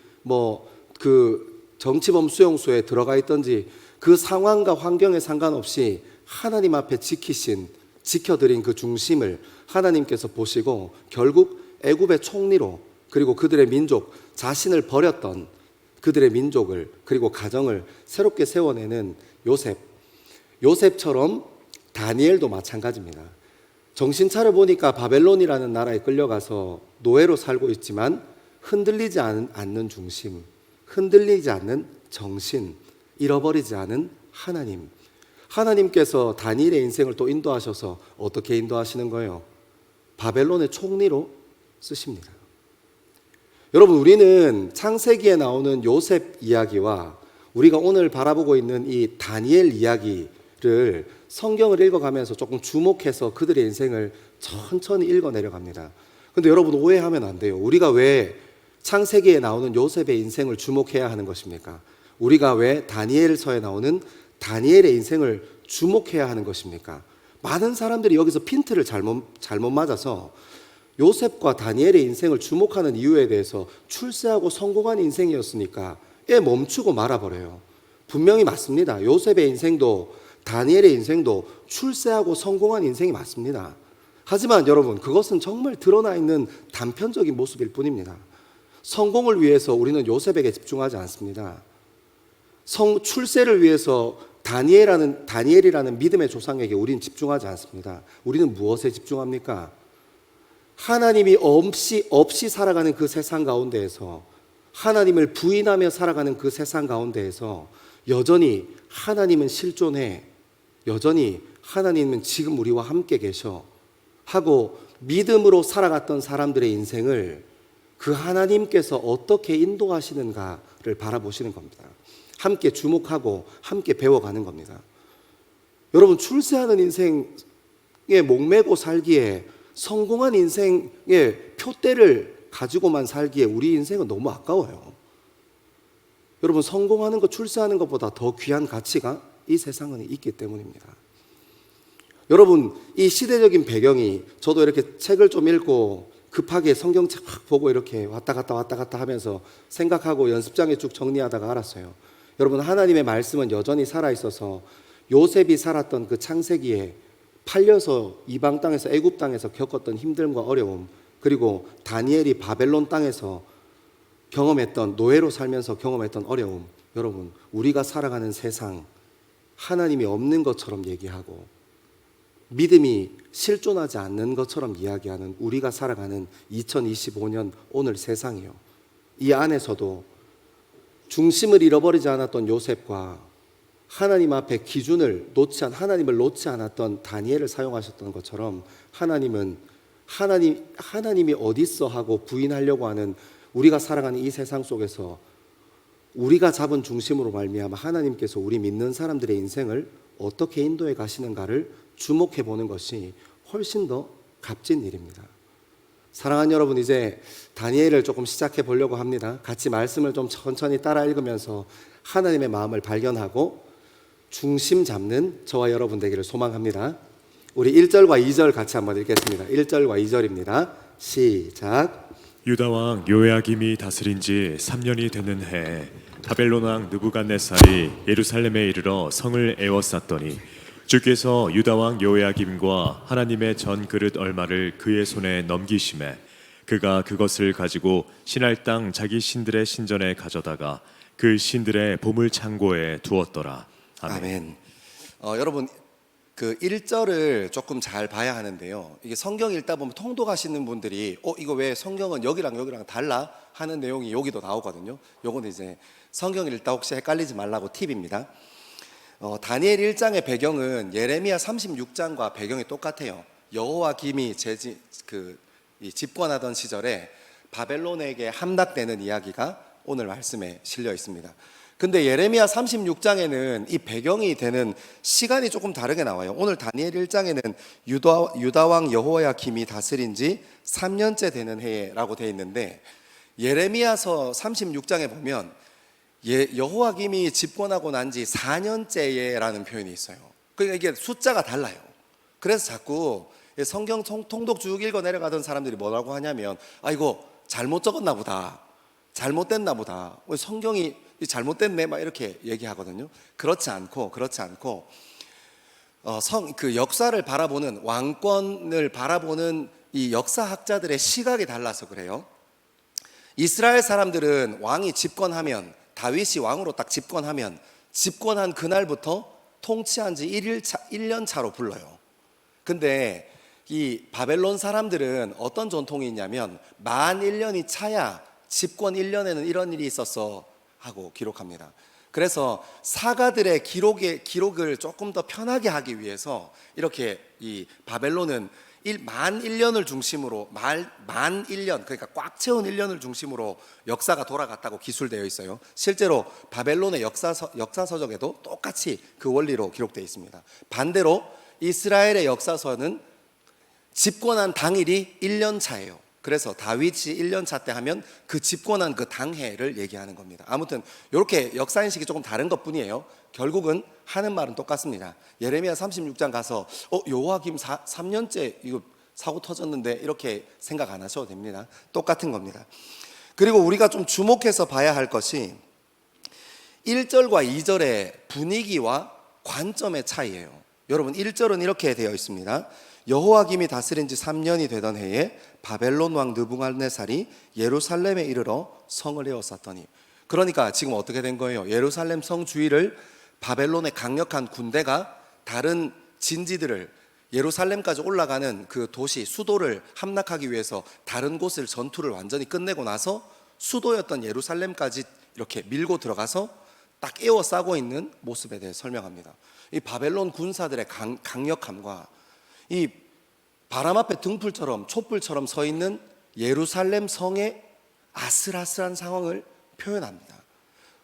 그 정치범 수용소에 들어가 있든지 그 상황과 환경에 상관없이 하나님 앞에 지켜드린 그 중심을 하나님께서 보시고 결국 애굽의 총리로, 그리고 그들의 민족, 자신을 버렸던 그들의 민족을 그리고 가정을 새롭게 세워내는 요셉처럼 다니엘도 마찬가지입니다. 정신 차려 보니까 바벨론이라는 나라에 끌려가서 노예로 살고 있지만 흔들리지 않는 중심, 흔들리지 않는 정신, 잃어버리지 않은 하나님. 하나님께서 다니엘의 인생을 또 인도하셔서 어떻게 인도하시는 거예요? 바벨론의 총리로 쓰십니다. 여러분, 우리는 창세기에 나오는 요셉 이야기와 우리가 오늘 바라보고 있는 이 다니엘 이야기를 성경을 읽어가면서 조금 주목해서 그들의 인생을 천천히 읽어내려갑니다. 근데 여러분 오해하면 안 돼요. 우리가 왜 창세기에 나오는 요셉의 인생을 주목해야 하는 것입니까? 우리가 왜 다니엘서에 나오는 다니엘의 인생을 주목해야 하는 것입니까? 많은 사람들이 여기서 핀트를 잘못 맞아서 요셉과 다니엘의 인생을 주목하는 이유에 대해서 출세하고 성공한 인생이었으니까 멈추고 말아버려요. 분명히 맞습니다. 요셉의 인생도 다니엘의 인생도 출세하고 성공한 인생이 맞습니다. 하지만 여러분, 그것은 정말 드러나 있는 단편적인 모습일 뿐입니다. 성공을 위해서 우리는 요셉에게 집중하지 않습니다. 출세를 위해서 다니엘이라는 믿음의 조상에게 우리는 집중하지 않습니다. 우리는 무엇에 집중합니까? 하나님이 없이 살아가는 그 세상 가운데에서, 하나님을 부인하며 살아가는 그 세상 가운데에서 여전히 하나님은 실존해, 여전히 하나님은 지금 우리와 함께 계셔 하고 믿음으로 살아갔던 사람들의 인생을 그 하나님께서 어떻게 인도하시는가를 하나님께서를 바라보시는 겁니다. 함께 주목하고 함께 배워가는 겁니다. 여러분, 출세하는 인생에 목매고 살기에, 성공한 인생의 표대를 가지고만 살기에 우리 인생은 너무 아까워요. 여러분, 성공하는 것, 출세하는 것보다 더 귀한 가치가 이 세상은 있기 때문입니다. 여러분, 이 시대적인 배경이, 저도 이렇게 책을 좀 읽고 급하게 성경책 확 보고 이렇게 왔다 갔다 하면서 생각하고 연습장에 쭉 정리하다가 알았어요. 여러분, 하나님의 말씀은 여전히 살아있어서 요셉이 살았던 그 창세기에 팔려서 이방 땅에서, 애굽 땅에서 겪었던 힘듦과 어려움, 그리고 다니엘이 바벨론 땅에서 경험했던, 노예로 살면서 경험했던 어려움, 여러분, 우리가 살아가는 세상 하나님이 없는 것처럼 얘기하고 믿음이 실존하지 않는 것처럼 이야기하는 우리가 살아가는 2025년 오늘 세상이요. 이 안에서도 중심을 잃어버리지 않았던 요셉과 하나님 앞에 하나님을 놓지 않았던 다니엘을 사용하셨던 것처럼 하나님이 어디 있어 하고 부인하려고 하는 우리가 살아가는 이 세상 속에서 우리가 잡은 중심으로 말미암아 하나님께서 우리 믿는 사람들의 인생을 어떻게 인도해 가시는가를 주목해 보는 것이 훨씬 더 값진 일입니다. 사랑하는 여러분, 이제 다니엘을 조금 시작해 보려고 합니다. 같이 말씀을 좀 천천히 따라 읽으면서 하나님의 마음을 발견하고 중심 잡는 저와 여러분 되기를 소망합니다. 우리 1절과 2절 같이 한번 읽겠습니다. 1절과 2절입니다. 시작. 유다 왕 요야김이 다스린 지 3년이 되는 해에 바벨론 왕 느부갓네살이 예루살렘에 이르러 성을 에워쌌더니 주께서 유다 왕 요야김과 하나님의 전 그릇 얼마를 그의 손에 넘기심에 그가 그것을 가지고 신할 땅 자기 신들의 신전에 가져다가 그 신들의 보물 창고에 두었더라. 아멘. 여러분, 그 1절을 조금 잘 봐야 하는데요. 이게 성경 읽다 보면 통독하시는 분들이 이거 왜 성경은 여기랑 달라 하는 내용이 여기도 나오거든요. 요거는 이제 성경 읽다 혹시 헷갈리지 말라고 팁입니다. 다니엘 1장의 배경은 예레미야 36장과 배경이 똑같아요. 여호와김이 집권하던 시절에 바벨론에게 함락되는 이야기가 오늘 말씀에 실려 있습니다. 근데 예레미야 36장에는 이 배경이 되는 시간이 조금 다르게 나와요. 오늘 다니엘 1장에는 유다 왕 여호야김이 다스린 지 3년째 되는 해라고 되어 있는데, 예레미야서 36장에 보면 여호야김이 집권하고 난 지 4년째라는 표현이 있어요. 그러니까 이게 숫자가 달라요. 그래서 자꾸 성경 통독 쭉 읽어 내려가던 사람들이 뭐라고 하냐면 이거 잘못 적었나 보다, 잘못됐나 보다, 성경이 잘못됐네 막 이렇게 얘기하거든요. 그렇지 않고 그 역사를 바라보는, 왕권을 바라보는 이 역사학자들의 시각이 달라서 그래요. 이스라엘 사람들은 왕이 집권하면, 다윗이 왕으로 딱 집권하면 집권한 그날부터 통치한 지 1년 차로 불러요. 근데 이 바벨론 사람들은 어떤 전통이 있냐면 만 1년이 차야 집권 1년에는 이런 일이 있었어 하고 기록합니다. 그래서 사가들의 기록을 조금 더 편하게 하기 위해서 이렇게 이 바벨론은 만 1년을 중심으로 만 1년, 그러니까 꽉 채운 1년을 중심으로 역사가 돌아갔다고 기술되어 있어요. 실제로 바벨론의 역사서적에도 똑같이 그 원리로 기록되어 있습니다. 반대로 이스라엘의 역사서는 집권한 당일이 1년 차예요. 그래서 다윗이 1년 차 때 하면 그 집권한 그 당해를 얘기하는 겁니다. 아무튼 이렇게 역사인식이 조금 다른 것뿐이에요. 결국은 하는 말은 똑같습니다. 예레미야 36장 가서 여호야김 3년째 이거 사고 터졌는데 이렇게 생각 안 하셔도 됩니다. 똑같은 겁니다. 그리고 우리가 좀 주목해서 봐야 할 것이 1절과 2절의 분위기와 관점의 차이예요. 여러분, 1절은 이렇게 되어 있습니다. 여호야김이 다스린 지 3년이 되던 해에 바벨론 왕 느부갓네살이 예루살렘에 이르러 성을 에워쌌더니, 그러니까 지금 어떻게 된 거예요? 예루살렘 성 주위를 바벨론의 강력한 군대가 다른 진지들을, 예루살렘까지 올라가는 그 도시, 수도를 함락하기 위해서 다른 곳을 전투를 완전히 끝내고 나서 수도였던 예루살렘까지 이렇게 밀고 들어가서 딱 에워싸고 있는 모습에 대해 설명합니다. 이 바벨론 군사들의 강력함과 이 바람 앞에 등불처럼, 촛불처럼 서 있는 예루살렘 성의 아슬아슬한 상황을 표현합니다.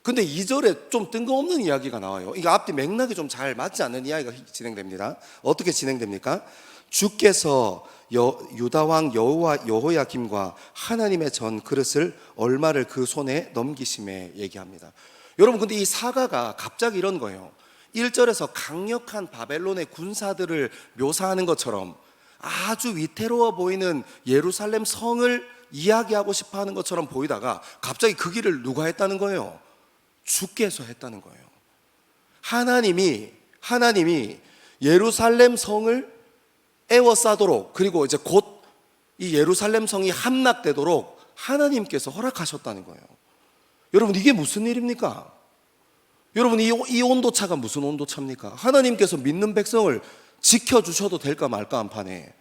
근데 2절에 좀 뜬금없는 이야기가 나와요. 이거 앞뒤 맥락이 좀 잘 맞지 않는 이야기가 진행됩니다. 어떻게 진행됩니까? 주께서 유다 왕 여호야김과 하나님의 전 그릇을 얼마를 그 손에 넘기심에 얘기합니다. 여러분, 근데 이 사가가 갑자기 이런 거예요. 1절에서 강력한 바벨론의 군사들을 묘사하는 것처럼 아주 위태로워 보이는 예루살렘 성을 이야기하고 싶어 하는 것처럼 보이다가 갑자기 그 길을 누가 했다는 거예요? 주께서 했다는 거예요. 하나님이 예루살렘 성을 에워싸도록, 그리고 이제 곧 이 예루살렘 성이 함락되도록 하나님께서 허락하셨다는 거예요. 여러분, 이게 무슨 일입니까? 여러분, 이 온도차가 무슨 온도차입니까? 하나님께서 믿는 백성을 지켜주셔도 될까 말까 한 판에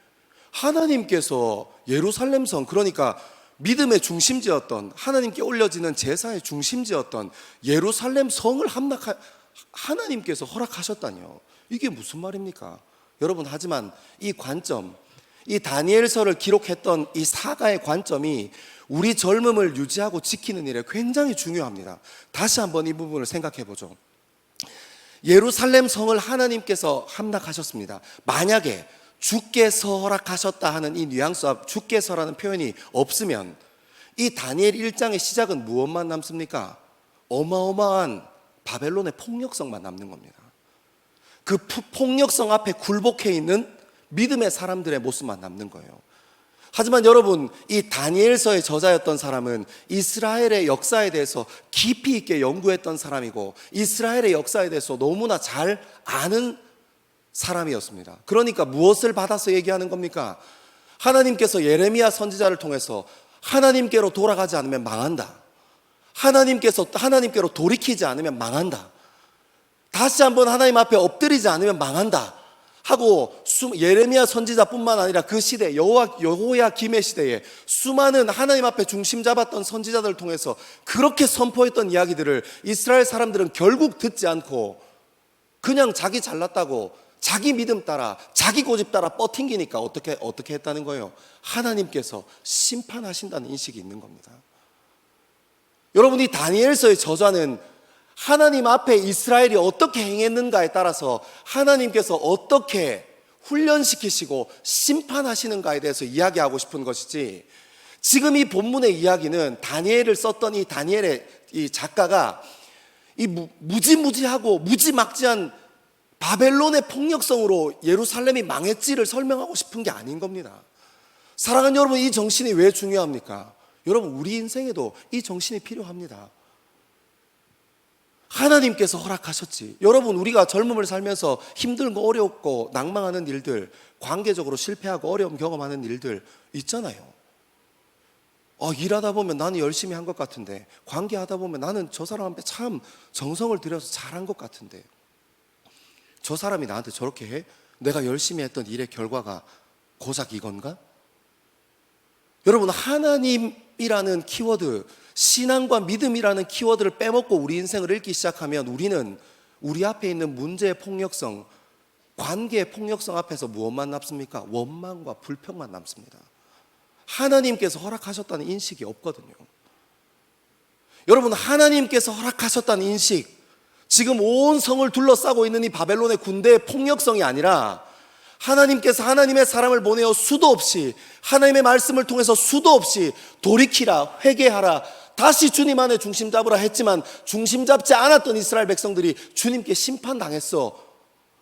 하나님께서 예루살렘 성, 그러니까 믿음의 중심지였던, 하나님께 올려지는 제사의 중심지였던 예루살렘 성을 하나님께서 허락하셨다니요. 이게 무슨 말입니까? 여러분, 하지만 이 관점, 이 다니엘서를 기록했던 이 사가의 관점이 우리 젊음을 유지하고 지키는 일에 굉장히 중요합니다. 다시 한번 이 부분을 생각해 보죠. 예루살렘 성을 하나님께서 함락하셨습니다. 만약에 주께서 허락하셨다 하는 이 뉘앙스 앞 주께서라는 표현이 없으면 이 다니엘 1장의 시작은 무엇만 남습니까? 어마어마한 바벨론의 폭력성만 남는 겁니다. 그 폭력성 앞에 굴복해 있는 믿음의 사람들의 모습만 남는 거예요. 하지만 여러분, 이 다니엘서의 저자였던 사람은 이스라엘의 역사에 대해서 깊이 있게 연구했던 사람이고 이스라엘의 역사에 대해서 너무나 잘 아는 사람이었습니다. 그러니까 무엇을 받아서 얘기하는 겁니까? 하나님께서 예레미야 선지자를 통해서 하나님께로 돌아가지 않으면 망한다. 하나님께로 돌이키지 않으면 망한다. 다시 한번 하나님 앞에 엎드리지 않으면 망한다 하고 예레미야 선지자뿐만 아니라 그 시대 여호야김의 시대에 수많은 하나님 앞에 중심 잡았던 선지자들을 통해서 그렇게 선포했던 이야기들을 이스라엘 사람들은 결국 듣지 않고 그냥 자기 잘났다고 자기 믿음 따라 자기 고집 따라 뻗팅기니까 어떻게 했다는 거예요? 하나님께서 심판하신다는 인식이 있는 겁니다. 여러분, 이 다니엘서의 저자는 하나님 앞에 이스라엘이 어떻게 행했는가에 따라서 하나님께서 어떻게 훈련시키시고 심판하시는가에 대해서 이야기하고 싶은 것이지, 지금 이 본문의 이야기는 다니엘을 썼던 이 다니엘의 이 작가가 이 무지무지하고 무지막지한 바벨론의 폭력성으로 예루살렘이 망했지를 설명하고 싶은 게 아닌 겁니다. 사랑하는 여러분, 이 정신이 왜 중요합니까? 여러분, 우리 인생에도 이 정신이 필요합니다. 하나님께서 허락하셨지. 여러분, 우리가 젊음을 살면서 힘들고 어렵고 낭망하는 일들, 관계적으로 실패하고 어려움 경험하는 일들 있잖아요. 일하다 보면 나는 열심히 한 것 같은데, 관계하다 보면 나는 저 사람한테 참 정성을 들여서 잘한 것 같은데, 저 사람이 나한테 저렇게 해? 내가 열심히 했던 일의 결과가 고작 이건가? 여러분, 하나님이라는 키워드, 신앙과 믿음이라는 키워드를 빼먹고 우리 인생을 읽기 시작하면 우리는 우리 앞에 있는 문제의 폭력성, 관계의 폭력성 앞에서 무엇만 남습니까? 원망과 불평만 남습니다. 하나님께서 허락하셨다는 인식이 없거든요. 여러분, 하나님께서 허락하셨다는 인식, 지금 온 성을 둘러싸고 있는 이 바벨론의 군대의 폭력성이 아니라 하나님께서 하나님의 사람을 보내어 수도 없이, 하나님의 말씀을 통해서 수도 없이 돌이키라, 회개하라, 다시 주님 안에 중심 잡으라 했지만 중심 잡지 않았던 이스라엘 백성들이 주님께 심판당했어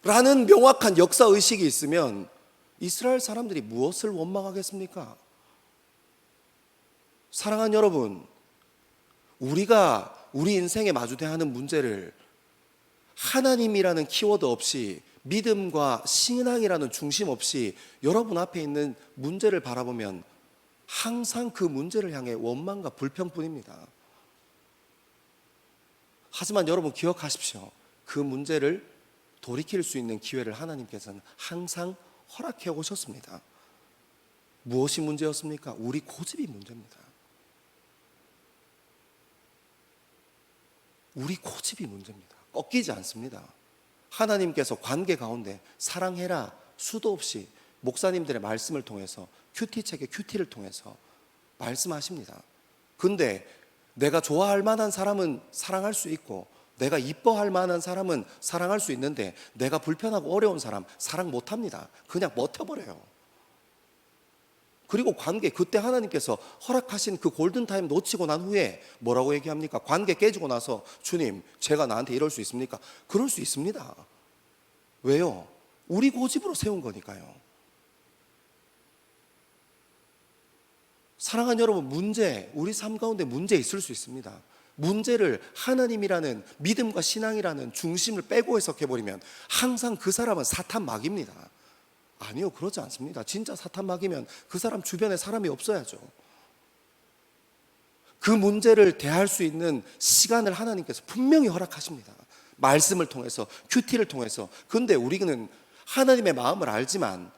라는 명확한 역사의식이 있으면 이스라엘 사람들이 무엇을 원망하겠습니까? 사랑하는 여러분, 우리가 우리 인생에 마주대야 하는 문제를 하나님이라는 키워드 없이, 믿음과 신앙이라는 중심 없이 여러분 앞에 있는 문제를 바라보면 항상 그 문제를 향해 원망과 불평뿐입니다. 하지만 여러분, 기억하십시오. 그 문제를 돌이킬 수 있는 기회를 하나님께서는 항상 허락해 오셨습니다. 무엇이 문제였습니까? 우리 고집이 문제입니다. 우리 고집이 문제입니다. 꺾이지 않습니다. 하나님께서 관계 가운데 사랑해라 수도 없이 목사님들의 말씀을 통해서 큐티책의 큐티를 통해서 말씀하십니다. 근데 내가 좋아할 만한 사람은 사랑할 수 있고 내가 이뻐할 만한 사람은 사랑할 수 있는데 내가 불편하고 어려운 사람 사랑 못합니다. 그냥 버텨버려요. 그리고 관계, 그때 하나님께서 허락하신 그 골든타임 놓치고 난 후에 뭐라고 얘기합니까? 관계 깨지고 나서 주님 제가 나한테 이럴 수 있습니까? 그럴 수 있습니다. 왜요? 우리 고집으로 세운 거니까요. 사랑하는 여러분, 문제, 우리 삶 가운데 문제 있을 수 있습니다. 문제를 하나님이라는 믿음과 신앙이라는 중심을 빼고 해석해버리면 항상 그 사람은 사탄 막입니다. 아니요, 그렇지 않습니다. 진짜 사탄 막이면 그 사람 주변에 사람이 없어야죠. 그 문제를 대할 수 있는 시간을 하나님께서 분명히 허락하십니다. 말씀을 통해서, 큐티를 통해서. 근데 우리는 하나님의 마음을 알지만,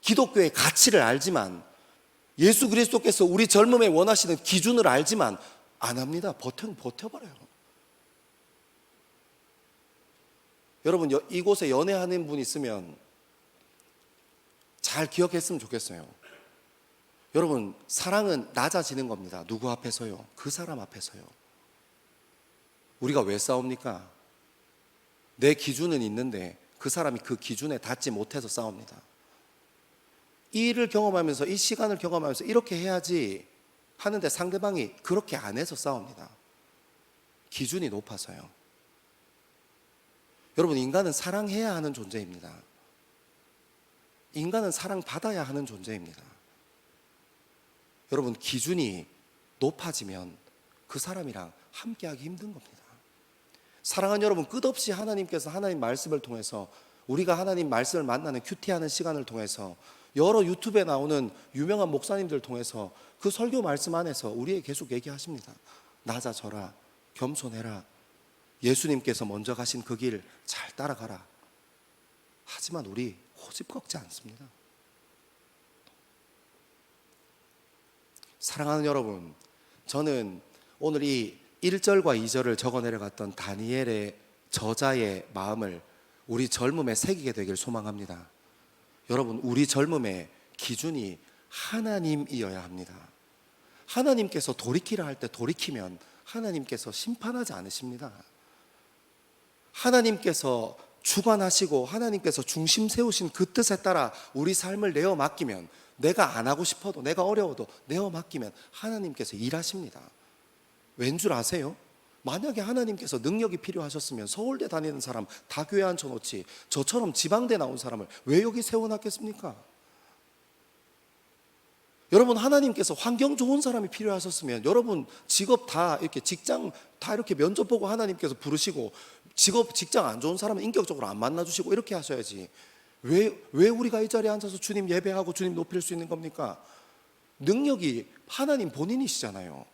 기독교의 가치를 알지만, 예수 그리스도께서 우리 젊음에 원하시는 기준을 알지만 안 합니다. 버텨버려요. 여러분, 이곳에 연애하는 분 있으면 잘 기억했으면 좋겠어요. 여러분, 사랑은 낮아지는 겁니다. 누구 앞에서요? 그 사람 앞에서요. 우리가 왜 싸웁니까? 내 기준은 있는데 그 사람이 그 기준에 닿지 못해서 싸웁니다. 이 일을 경험하면서, 이 시간을 경험하면서 이렇게 해야지 하는데 상대방이 그렇게 안 해서 싸웁니다. 기준이 높아서요. 여러분, 인간은 사랑해야 하는 존재입니다. 인간은 사랑받아야 하는 존재입니다. 여러분, 기준이 높아지면 그 사람이랑 함께하기 힘든 겁니다. 사랑하는 여러분, 끝없이 하나님께서 하나님 말씀을 통해서, 우리가 하나님 말씀을 만나는 큐티하는 시간을 통해서, 여러 유튜브에 나오는 유명한 목사님들 통해서 그 설교 말씀 안에서 우리에게 계속 얘기하십니다. 낮아져라, 겸손해라, 예수님께서 먼저 가신 그 길 잘 따라가라. 하지만 우리 고집 꺾지 않습니다. 사랑하는 여러분, 저는 오늘 이 1절과 2절을 적어 내려갔던 다니엘의 저자의 마음을 우리 젊음에 새기게 되길 소망합니다. 여러분, 우리 젊음의 기준이 하나님이어야 합니다. 하나님께서 돌이키라 할 때 돌이키면 하나님께서 심판하지 않으십니다. 하나님께서 주관하시고 하나님께서 중심 세우신 그 뜻에 따라 우리 삶을 내어 맡기면, 내가 안 하고 싶어도, 내가 어려워도 내어 맡기면 하나님께서 일하십니다. 왠 줄 아세요? 만약에 하나님께서 능력이 필요하셨으면 서울대 다니는 사람 다 교회 앉혀놓지 저처럼 지방대 나온 사람을 왜 여기 세워놨겠습니까? 여러분, 하나님께서 환경 좋은 사람이 필요하셨으면 여러분 직업 다 이렇게 직장 다 이렇게 면접 보고 하나님께서 부르시고, 직장 안 좋은 사람은 인격적으로 안 만나주시고 이렇게 하셔야지. 왜 우리가 이 자리에 앉아서 주님 예배하고 주님 높일 수 있는 겁니까? 능력이 하나님 본인이시잖아요.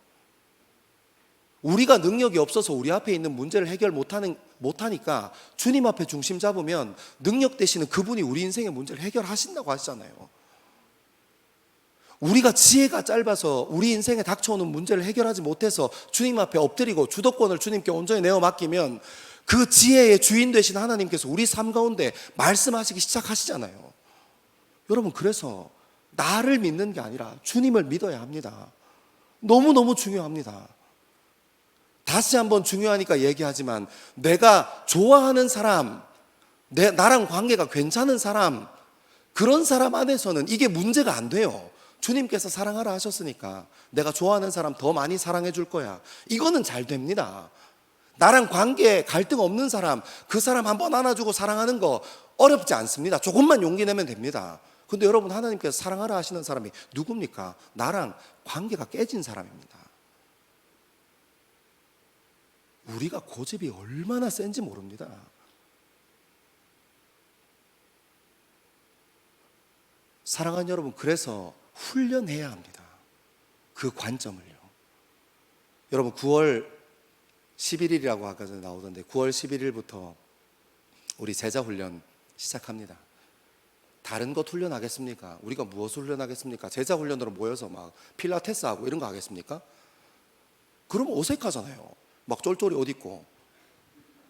우리가 능력이 없어서 우리 앞에 있는 문제를 해결 못하니까 주님 앞에 중심 잡으면 능력 되시는 그분이 우리 인생의 문제를 해결하신다고 하시잖아요. 우리가 지혜가 짧아서 우리 인생에 닥쳐오는 문제를 해결하지 못해서 주님 앞에 엎드리고 주도권을 주님께 온전히 내어 맡기면 그 지혜의 주인 되신 하나님께서 우리 삶 가운데 말씀하시기 시작하시잖아요. 여러분, 그래서 나를 믿는 게 아니라 주님을 믿어야 합니다. 너무너무 중요합니다. 다시 한번 중요하니까 얘기하지만, 내가 좋아하는 사람, 나랑 관계가 괜찮은 사람, 그런 사람 안에서는 이게 문제가 안 돼요. 주님께서 사랑하라 하셨으니까 내가 좋아하는 사람 더 많이 사랑해 줄 거야. 이거는 잘 됩니다. 나랑 관계에 갈등 없는 사람, 그 사람 한번 안아주고 사랑하는 거 어렵지 않습니다. 조금만 용기 내면 됩니다. 근데 여러분, 하나님께서 사랑하라 하시는 사람이 누굽니까? 나랑 관계가 깨진 사람입니다. 우리가 고집이 얼마나 센지 모릅니다. 사랑하는 여러분, 그래서 훈련해야 합니다. 그 관점을요. 여러분, 9월 11일이라고 아까 전에 나오던데 9월 11일부터 우리 제자 훈련 시작합니다. 다른 것 훈련하겠습니까? 우리가 무엇을 훈련하겠습니까? 제자 훈련으로 모여서 막 필라테스 하고 이런 거 하겠습니까? 그럼 어색하잖아요. 막 쫄쫄이 옷 입고,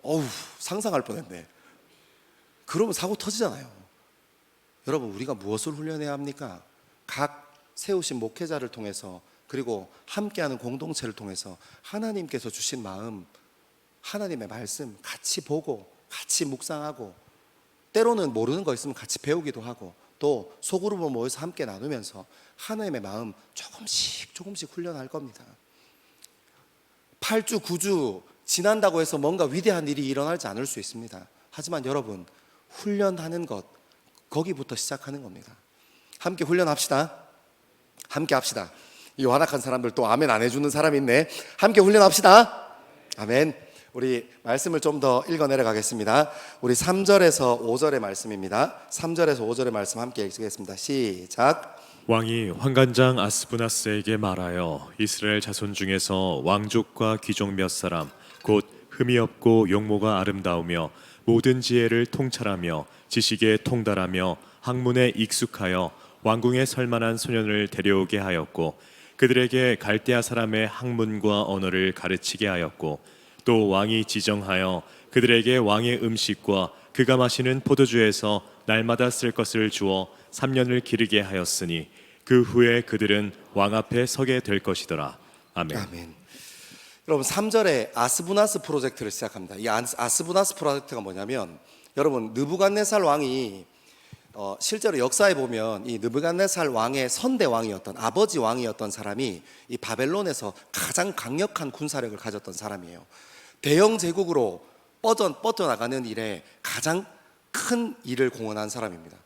어우, 상상할 뻔했네. 그러면 사고 터지잖아요. 여러분, 우리가 무엇을 훈련해야 합니까? 각 세우신 목회자를 통해서 그리고 함께하는 공동체를 통해서 하나님께서 주신 마음, 하나님의 말씀 같이 보고 같이 묵상하고 때로는 모르는 거 있으면 같이 배우기도 하고 또 소그룹으로 모여서 함께 나누면서 하나님의 마음 조금씩 훈련할 겁니다. 8주, 9주 지난다고 해서 뭔가 위대한 일이 일어나지 않을 수 있습니다. 하지만 여러분, 훈련하는 것, 거기부터 시작하는 겁니다. 함께 훈련합시다. 함께 합시다. 이 완악한 사람들 또 아멘 안 해주는 사람이 있네. 함께 훈련합시다. 아멘. 우리 말씀을 좀 더 읽어 내려가겠습니다. 우리 3절에서 5절의 말씀입니다. 3절에서 5절의 말씀 함께 읽겠습니다. 시작. 왕이 환관장 아스부나스에게 말하여 이스라엘 자손 중에서 왕족과 귀족 몇 사람 곧 흠이 없고 용모가 아름다우며 모든 지혜를 통찰하며 지식에 통달하며 학문에 익숙하여 왕궁에 설만한 소년을 데려오게 하였고 그들에게 갈대아 사람의 학문과 언어를 가르치게 하였고 또 왕이 지정하여 그들에게 왕의 음식과 그가 마시는 포도주에서 날마다 쓸 것을 주어 3년을 기르게 하였으니 그 후에 그들은 왕 앞에 서게 될 것이더라. 아멘. 아멘. 여러분 3절에 아스부나스 프로젝트를 시작합니다. 이 아스부나스 프로젝트가 뭐냐면 여러분 느부갓네살 왕이 실제로 역사에 보면 이 느부갓네살 왕의 선대 왕이었던 아버지 왕이었던 사람이 이 바벨론에서 가장 강력한 군사력을 가졌던 사람이에요. 대영 제국으로 뻗어나가는 일에 가장 큰 일을 공헌한 사람입니다.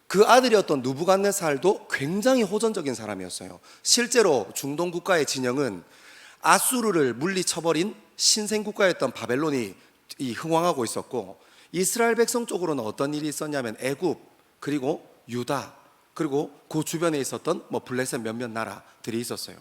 그 아들이었던 느부갓네살도 굉장히 호전적인 사람이었어요. 실제로 중동 국가의 진영은 아수르를 물리쳐버린 신생 국가였던 바벨론이 흥왕하고 있었고 이스라엘 백성 쪽으로는 어떤 일이 있었냐면 애굽 그리고 유다 그리고 그 주변에 있었던 블레셋 몇몇 나라들이 있었어요.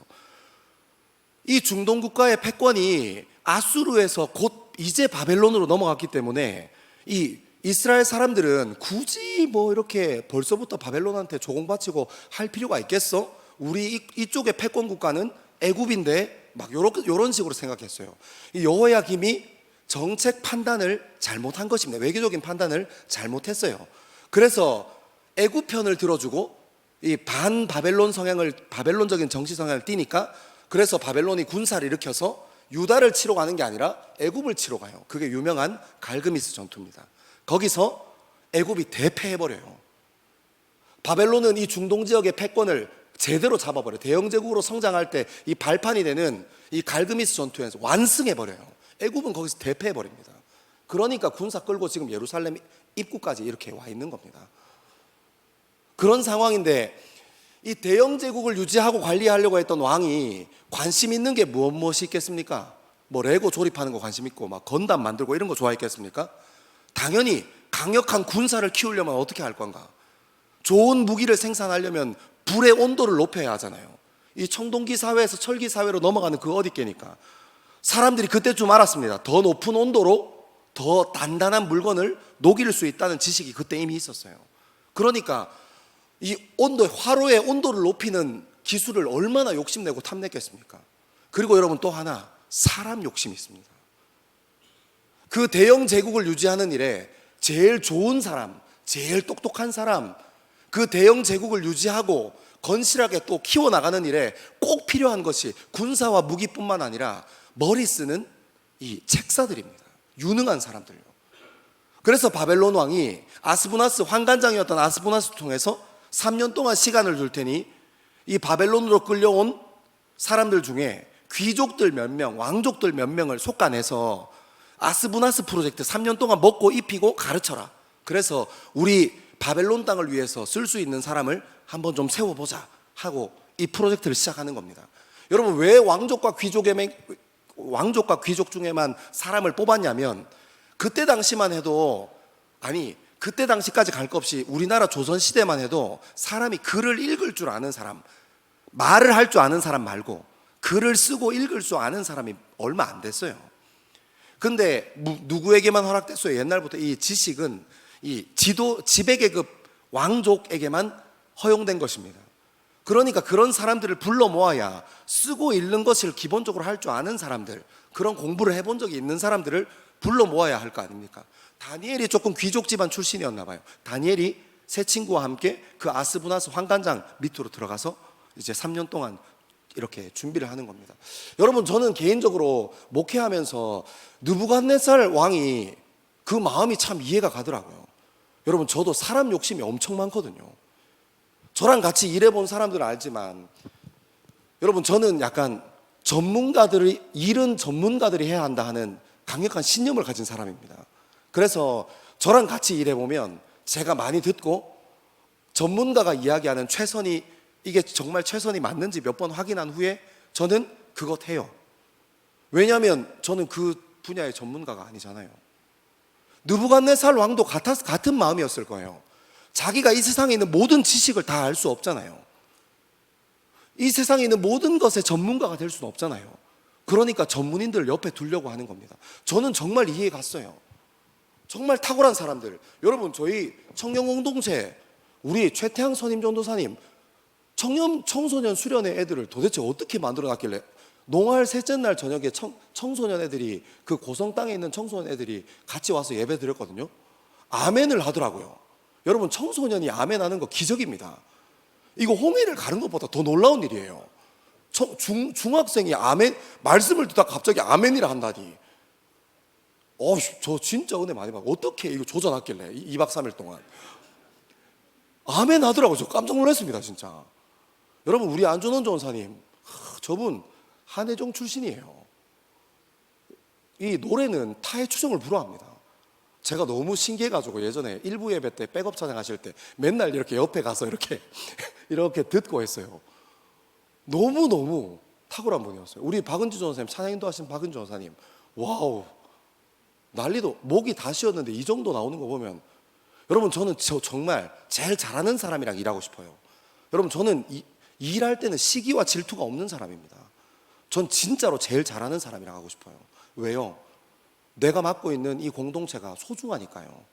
이 중동 국가의 패권이 아수르에서 곧 이제 바벨론으로 넘어갔기 때문에 이 이스라엘 사람들은 굳이 이렇게 벌써부터 바벨론한테 조공바치고 할 필요가 있겠어? 우리 이쪽의 패권 국가는 애굽인데 요런 식으로 생각했어요. 이 여호야김이 정책 판단을 잘못한 것입니다. 외교적인 판단을 잘못했어요. 그래서 애굽 편을 들어주고 이 반바벨론 성향을 바벨론적인 정치 성향을 띠니까 그래서 바벨론이 군사를 일으켜서 유다를 치러 가는 게 아니라 애굽을 치러 가요. 그게 유명한 갈그미스 전투입니다. 거기서 애굽이 대패해버려요. 바벨론은 이 중동 지역의 패권을 제대로 잡아버려요. 대영제국으로 성장할 때 이 발판이 되는 이 갈그미스 전투에서 완승해버려요. 애굽은 거기서 대패해버립니다. 그러니까 군사 끌고 지금 예루살렘 입구까지 이렇게 와 있는 겁니다. 그런 상황인데 이 대영제국을 유지하고 관리하려고 했던 왕이 관심 있는 게 무엇이 있겠습니까? 레고 조립하는 거 관심 있고 건담 만들고 이런 거 좋아했겠습니까? 당연히 강력한 군사를 키우려면 어떻게 할 건가? 좋은 무기를 생산하려면 불의 온도를 높여야 하잖아요. 이 청동기 사회에서 철기 사회로 넘어가는 그 어디께니까 사람들이 그때쯤 알았습니다. 더 높은 온도로 더 단단한 물건을 녹일 수 있다는 지식이 그때 이미 있었어요. 그러니까 이 화로의 온도를 높이는 기술을 얼마나 욕심내고 탐냈겠습니까? 그리고 여러분 또 하나 사람 욕심이 있습니다. 그 대영 제국을 유지하는 일에 제일 좋은 사람, 제일 똑똑한 사람, 그 대영 제국을 유지하고 건실하게 또 키워나가는 일에 꼭 필요한 것이 군사와 무기뿐만 아니라 머리 쓰는 이 책사들입니다. 유능한 사람들요. 그래서 바벨론 왕이 환관장이었던 아스부나스를 통해서 3년 동안 시간을 줄 테니 이 바벨론으로 끌려온 사람들 중에 귀족들 몇 명, 왕족들 몇 명을 속아내서 아스부나스 프로젝트 3년 동안 먹고 입히고 가르쳐라. 그래서 우리 바벨론 땅을 위해서 쓸 수 있는 사람을 한번 좀 세워보자 하고 이 프로젝트를 시작하는 겁니다. 여러분 왜 왕족과 귀족 중에만 사람을 뽑았냐면 그때 당시만 해도 그때 당시까지 갈 것 없이 우리나라 조선시대만 해도 사람이 글을 읽을 줄 아는 사람, 말을 할 줄 아는 사람 말고 글을 쓰고 읽을 줄 아는 사람이 얼마 안 됐어요. 근데 누구에게만 허락됐어요? 옛날부터 이 지식은 이 지배계급 왕족에게만 허용된 것입니다. 그러니까 그런 사람들을 불러 모아야 쓰고 읽는 것을 기본적으로 할 줄 아는 사람들, 그런 공부를 해본 적이 있는 사람들을 불러 모아야 할 거 아닙니까? 다니엘이 조금 귀족 집안 출신이었나 봐요. 다니엘이 세 친구와 함께 그 아스부나스 환관장 밑으로 들어가서 이제 3년 동안 이렇게 준비를 하는 겁니다. 여러분, 저는 개인적으로 목회하면서 느부갓네살 왕이 그 마음이 참 이해가 가더라고요. 여러분, 저도 사람 욕심이 엄청 많거든요. 저랑 같이 일해본 사람들은 알지만, 여러분, 저는 약간 일은 전문가들이 해야 한다 하는 강력한 신념을 가진 사람입니다. 그래서 저랑 같이 일해보면 제가 많이 듣고 전문가가 이야기하는 이게 정말 최선이 맞는지 몇 번 확인한 후에 저는 그것 해요. 왜냐하면 저는 그 분야의 전문가가 아니잖아요. 느부갓네살 왕도 같은 마음이었을 거예요. 자기가 이 세상에 있는 모든 지식을 다 알 수 없잖아요. 이 세상에 있는 모든 것의 전문가가 될 수는 없잖아요. 그러니까 전문인들을 옆에 두려고 하는 겁니다. 저는 정말 이해 갔어요. 정말 탁월한 사람들. 여러분, 저희 청년공동체 우리 최태양 선임 전도사님 청소년 수련회 애들을 도대체 어떻게 만들어 놨길래 농활 셋째 날 저녁에 청소년 애들이 그 고성 땅에 있는 청소년 애들이 같이 와서 예배 드렸거든요. 아멘을 하더라고요. 여러분, 청소년이 아멘 하는 거 기적입니다. 이거 홍해를 가는 것보다 더 놀라운 일이에요. 중학생이 아멘 말씀을 듣다가 갑자기 아멘이라 한다니. 저 진짜 은혜 많이 받고 어떻게 이거 조져놨길래 2박 3일 동안 아멘 하더라고요. 저 깜짝 놀랐습니다, 진짜. 여러분, 우리 안준원 전사님, 저분 한혜종 출신이에요. 이 노래는 타의 추종을 불허합니다. 제가 너무 신기해가지고 예전에 일부 예배 때 백업 찬양하실 때 맨날 이렇게 옆에 가서 이렇게 듣고 했어요. 너무너무 탁월한 분이었어요. 우리 박은주 전사님, 찬양인도 하신 박은주 전사님, 와우, 난리도, 목이 다 쉬었는데 이 정도 나오는 거 보면, 여러분, 저는 정말 제일 잘하는 사람이랑 일하고 싶어요. 여러분, 저는 일할 때는 시기와 질투가 없는 사람입니다. 전 진짜로 제일 잘하는 사람이랑 하고 싶어요. 왜요? 내가 맡고 있는 이 공동체가 소중하니까요.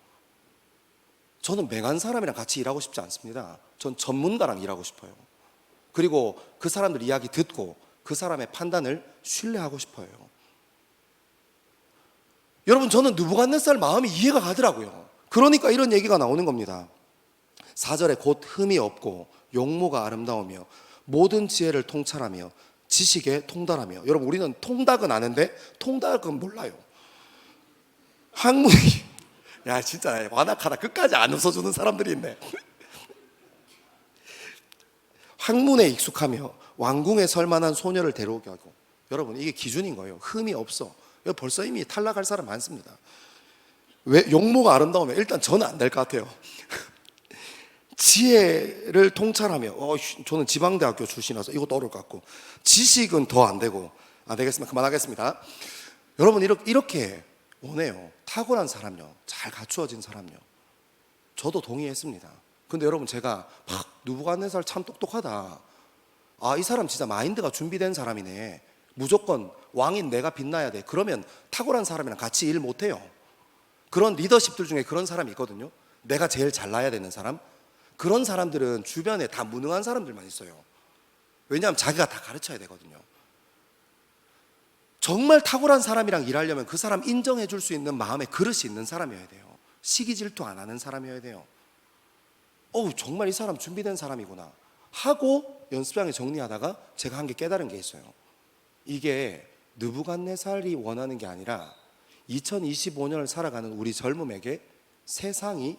저는 맹한 사람이랑 같이 일하고 싶지 않습니다. 전 전문가랑 일하고 싶어요. 그리고 그 사람들 이야기 듣고 그 사람의 판단을 신뢰하고 싶어요. 여러분, 저는 느부갓네살 마음이 이해가 가더라고요. 그러니까 이런 얘기가 나오는 겁니다. 4절에 곧 흠이 없고 용모가 아름다우며 모든 지혜를 통찰하며 지식에 통달하며. 여러분, 우리는 통닭은 아는데 통닭은 몰라요. 학문이 야, 진짜 완악하다. 끝까지 안 웃어주는 사람들이 있네. 학문에 익숙하며 왕궁에 설만한 소녀를 데려오게 하고. 여러분, 이게 기준인 거예요. 흠이 없어. 벌써 이미 탈락할 사람 많습니다. 왜? 용모가 아름다우면 일단 저는 안 될 것 같아요. 지혜를 통찰하며, 저는 지방대학교 출신이라서 이것도 어려울 것 같고, 지식은 더 안 되고, 안 되겠습니다. 그만하겠습니다. 여러분, 이렇게 원해요. 탁월한 사람요, 잘 갖추어진 사람요. 저도 동의했습니다. 근데 여러분, 제가 느부갓네살 참 똑똑하다. 이 사람 진짜 마인드가 준비된 사람이네. 무조건 왕인 내가 빛나야 돼. 그러면 탁월한 사람이랑 같이 일 못해요. 그런 리더십들 중에 그런 사람이 있거든요. 내가 제일 잘나야 되는 사람. 그런 사람들은 주변에 다 무능한 사람들만 있어요. 왜냐하면 자기가 다 가르쳐야 되거든요. 정말 탁월한 사람이랑 일하려면 그 사람 인정해 줄 수 있는 마음의 그릇이 있는 사람이어야 돼요. 시기 질투 안 하는 사람이어야 돼요. 정말 이 사람 준비된 사람이구나 하고 연습장에 정리하다가 제가 한 게 깨달은 게 있어요. 이게 느부갓네살이 원하는 게 아니라 2025년을 살아가는 우리 젊음에게 세상이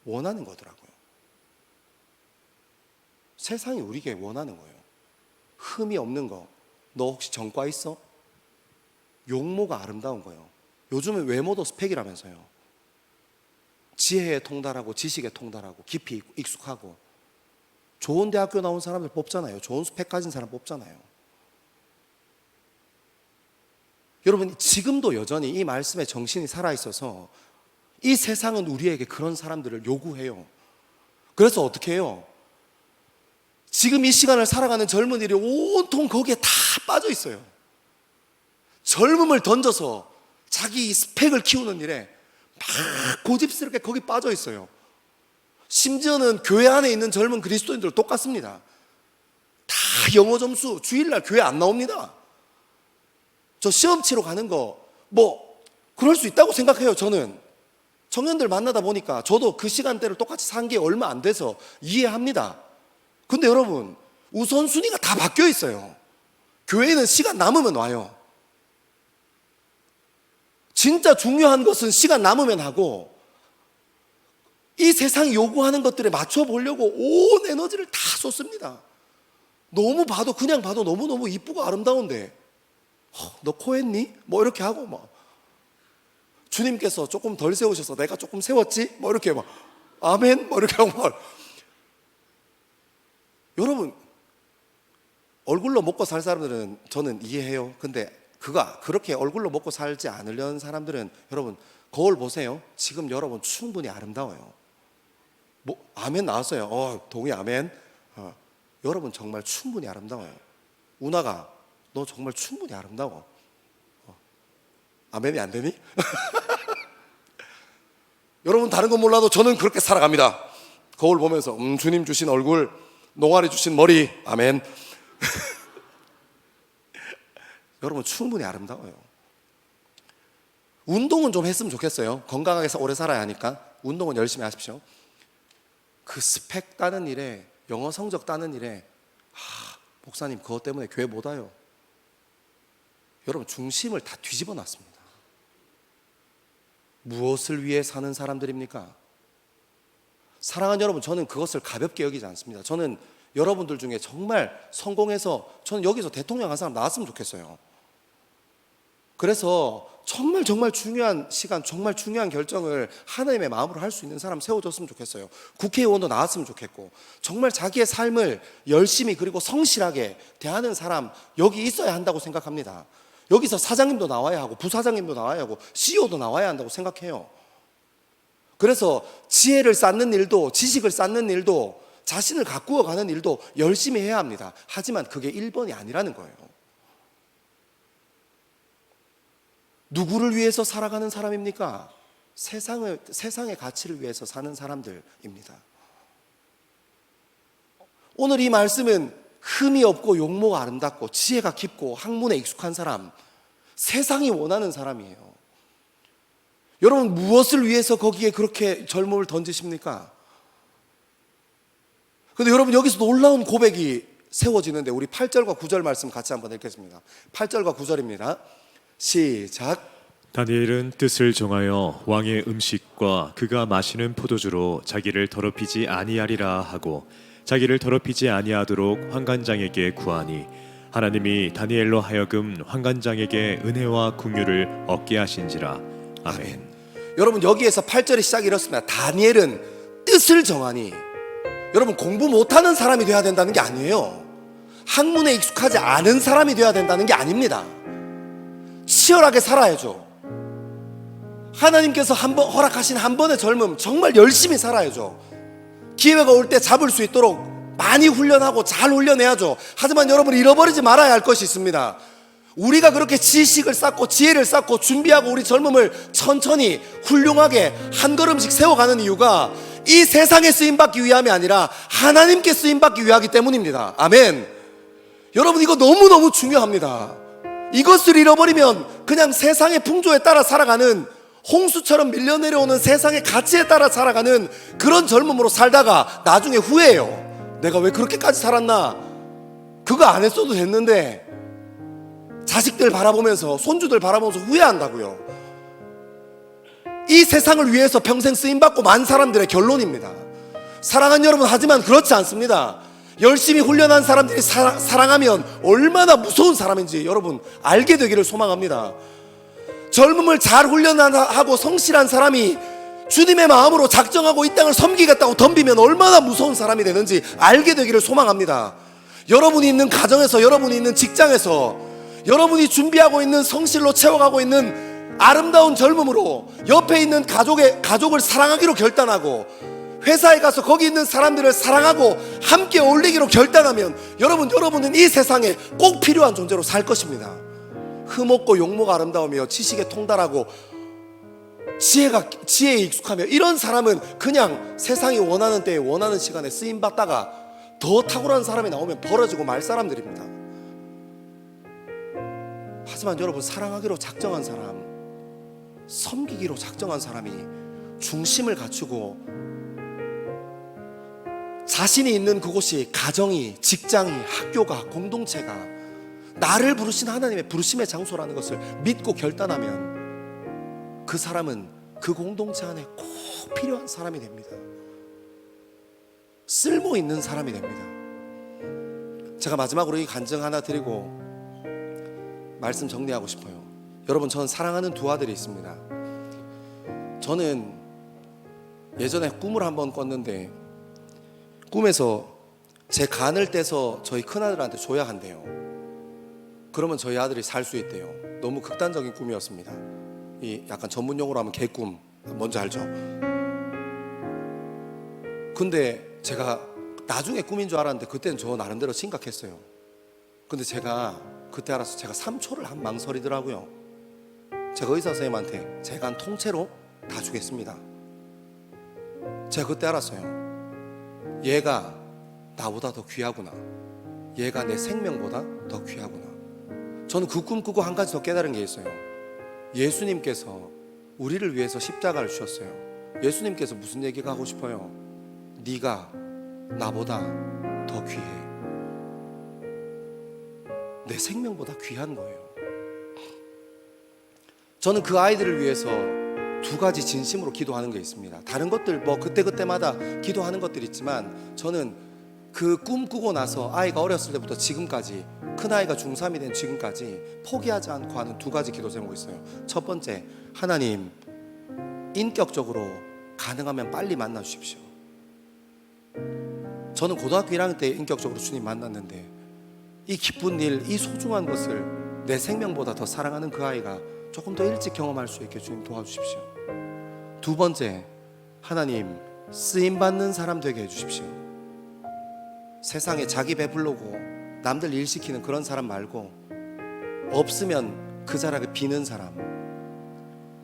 원하는 거더라고요. 세상이 우리에게 원하는 거예요. 흠이 없는 거. 너 혹시 전과 있어? 용모가 아름다운 거예요. 요즘은 외모도 스펙이라면서요. 지혜에 통달하고 지식에 통달하고 깊이 익숙하고 좋은 대학교 나온 사람들 뽑잖아요. 좋은 스펙 가진 사람 뽑잖아요. 여러분, 지금도 여전히 이 말씀에 정신이 살아있어서 이 세상은 우리에게 그런 사람들을 요구해요. 그래서 어떻게 해요? 지금 이 시간을 살아가는 젊은이들이 온통 거기에 다 빠져 있어요. 젊음을 던져서 자기 스펙을 키우는 일에 막 고집스럽게 거기 빠져 있어요. 심지어는 교회 안에 있는 젊은 그리스도인들 똑같습니다. 다 영어 점수 주일날 교회 안 나옵니다. 저 시험 치러 가는 거 그럴 수 있다고 생각해요. 저는 청년들 만나다 보니까 저도 그 시간대를 똑같이 산 게 얼마 안 돼서 이해합니다. 근데 여러분, 우선순위가 다 바뀌어 있어요. 교회는 시간 남으면 와요. 진짜 중요한 것은 시간 남으면 하고, 이 세상이 요구하는 것들에 맞춰보려고 온 에너지를 다 쏟습니다. 너무 봐도, 그냥 봐도 너무너무 이쁘고 아름다운데, 너 코 했니? 뭐 이렇게 하고, 막 주님께서 조금 덜 세우셔서 내가 조금 세웠지? 뭐 이렇게 막 아멘? 뭐 이렇게 하고 막. 여러분, 얼굴로 먹고 살 사람들은 저는 이해해요. 근데 그렇게 얼굴로 먹고 살지 않으려는 사람들은, 여러분 거울 보세요. 지금 여러분 충분히 아름다워요. 뭐 아멘 나왔어요. 동의 아멘. 여러분 정말 충분히 아름다워요. 운아가 너 정말 충분히 아름다워. 아멘이 안 되니? 여러분 다른 건 몰라도 저는 그렇게 살아갑니다. 거울 보면서 주님 주신 얼굴, 농아리 주신 머리, 아멘. 여러분 충분히 아름다워요. 운동은 좀 했으면 좋겠어요. 건강하게 오래 살아야 하니까 운동은 열심히 하십시오. 그 스펙 따는 일에, 영어 성적 따는 일에, 목사님 그것 때문에 교회 못 와요. 여러분 중심을 다 뒤집어 놨습니다. 무엇을 위해 사는 사람들입니까? 사랑하는 여러분, 저는 그것을 가볍게 여기지 않습니다. 저는 여러분들 중에 정말 성공해서, 저는 여기서 대통령 한 사람 나왔으면 좋겠어요. 그래서 정말 중요한 시간, 정말 중요한 결정을 하나님의 마음으로 할 수 있는 사람 세워줬으면 좋겠어요. 국회의원도 나왔으면 좋겠고, 정말 자기의 삶을 열심히 그리고 성실하게 대하는 사람 여기 있어야 한다고 생각합니다. 여기서 사장님도 나와야 하고, 부사장님도 나와야 하고, CEO도 나와야 한다고 생각해요. 그래서 지혜를 쌓는 일도, 지식을 쌓는 일도, 자신을 가꾸어가는 일도 열심히 해야 합니다. 하지만 그게 1번이 아니라는 거예요. 누구를 위해서 살아가는 사람입니까? 세상의 가치를 위해서 사는 사람들입니다. 오늘 이 말씀은 흠이 없고 용모가 아름답고 지혜가 깊고 학문에 익숙한 사람, 세상이 원하는 사람이에요. 여러분 무엇을 위해서 거기에 그렇게 젊음을 던지십니까? 근데 여러분 여기서 놀라운 고백이 세워지는데, 우리 8절과 9절 말씀 같이 한번 읽겠습니다. 8절과 9절입니다. 시작. 다니엘은 뜻을 정하여 왕의 음식과 그가 마시는 포도주로 자기를 더럽히지 아니하리라 하고, 자기를 더럽히지 아니하도록 환관장에게 구하니 하나님이 다니엘로 하여금 환관장에게 은혜와 긍휼을 얻게 하신지라. 아멘. 여러분 여기에서 8절의 시작이 이렇습니다. 다니엘은 뜻을 정하니, 여러분 공부 못하는 사람이 돼야 된다는 게 아니에요. 학문에 익숙하지 않은 사람이 돼야 된다는 게 아닙니다. 치열하게 살아야죠. 하나님께서 허락하신 한 번의 젊음 정말 열심히 살아야죠. 기회가 올 때 잡을 수 있도록 많이 훈련하고 잘 훈련해야죠. 하지만 여러분 잃어버리지 말아야 할 것이 있습니다. 우리가 그렇게 지식을 쌓고 지혜를 쌓고 준비하고 우리 젊음을 천천히 훌륭하게 한 걸음씩 세워가는 이유가 이 세상에 쓰임받기 위함이 아니라 하나님께 쓰임받기 위하기 때문입니다. 아멘. 여러분 이거 너무너무 중요합니다. 이것을 잃어버리면 그냥 세상의 풍조에 따라 살아가는, 홍수처럼 밀려 내려오는 세상의 가치에 따라 살아가는 그런 젊음으로 살다가 나중에 후회해요. 내가 왜 그렇게까지 살았나? 그거 안 했어도 됐는데. 자식들 바라보면서, 손주들 바라보면서 후회한다고요. 이 세상을 위해서 평생 쓰임받고 만 사람들의 결론입니다. 사랑하는 여러분, 하지만 그렇지 않습니다. 열심히 훈련한 사람들이 사랑하면 얼마나 무서운 사람인지 여러분 알게 되기를 소망합니다. 젊음을 잘 훈련하고 성실한 사람이 주님의 마음으로 작정하고 이 땅을 섬기겠다고 덤비면 얼마나 무서운 사람이 되는지 알게 되기를 소망합니다. 여러분이 있는 가정에서, 여러분이 있는 직장에서, 여러분이 준비하고 있는 성실로 채워가고 있는 아름다운 젊음으로 옆에 있는 가족을 사랑하기로 결단하고, 회사에 가서 거기 있는 사람들을 사랑하고 함께 어울리기로 결단하면 여러분은 이 세상에 꼭 필요한 존재로 살 것입니다. 흠없고 용모가 아름다우며 지식에 통달하고 지혜에 익숙하며, 이런 사람은 그냥 세상이 원하는 때에 원하는 시간에 쓰임받다가 더 탁월한 사람이 나오면 벌어지고 말 사람들입니다. 하지만 여러분 사랑하기로 작정한 사람, 섬기기로 작정한 사람이 중심을 갖추고 자신이 있는 그곳이, 가정이, 직장이, 학교가, 공동체가 나를 부르신 하나님의 부르심의 장소라는 것을 믿고 결단하면 그 사람은 그 공동체 안에 꼭 필요한 사람이 됩니다. 쓸모 있는 사람이 됩니다. 제가 마지막으로 이 간증 하나 드리고 말씀 정리하고 싶어요. 여러분, 저는 사랑하는 두 아들이 있습니다. 저는 예전에 꿈을 한번 꿨는데 꿈에서 제 간을 떼서 저희 큰아들한테 줘야 한대요. 그러면 저희 아들이 살 수 있대요. 너무 극단적인 꿈이었습니다. 이 약간 전문용어로 하면 개꿈, 뭔지 알죠? 근데 제가 나중에 꿈인 줄 알았는데 그때는 저 나름대로 심각했어요. 근데 제가 그때 알아서 제가 3초를 한 망설이더라고요. 제가 의사 선생님한테 제 간 통째로 다 주겠습니다. 제가 그때 알았어요. 얘가 나보다 더 귀하구나. 얘가 내 생명보다 더 귀하구나. 저는 그 꿈 꾸고 한 가지 더 깨달은 게 있어요. 예수님께서 우리를 위해서 십자가를 주셨어요. 예수님께서 무슨 얘기가 하고 싶어요? 네가 나보다 더 귀해. 내 생명보다 귀한 거예요. 저는 그 아이들을 위해서 두 가지 진심으로 기도하는 게 있습니다. 다른 것들 뭐 그때그때마다 기도하는 것들이 있지만 저는 그 꿈 꾸고 나서 아이가 어렸을 때부터 지금까지, 큰아이가 중3이 된 지금까지 포기하지 않고 하는 두 가지 기도 제목이 있어요. 첫 번째, 하나님 인격적으로 가능하면 빨리 만나 주십시오. 저는 고등학교 1학년 때 인격적으로 주님 만났는데 이 기쁜 일, 이 소중한 것을 내 생명보다 더 사랑하는 그 아이가 조금 더 일찍 경험할 수 있게 주님 도와주십시오. 두 번째, 하나님 쓰임받는 사람 되게 해주십시오. 세상에 자기 배부르고 남들 일 시키는 그런 사람 말고 없으면 그 자락을 비는 사람,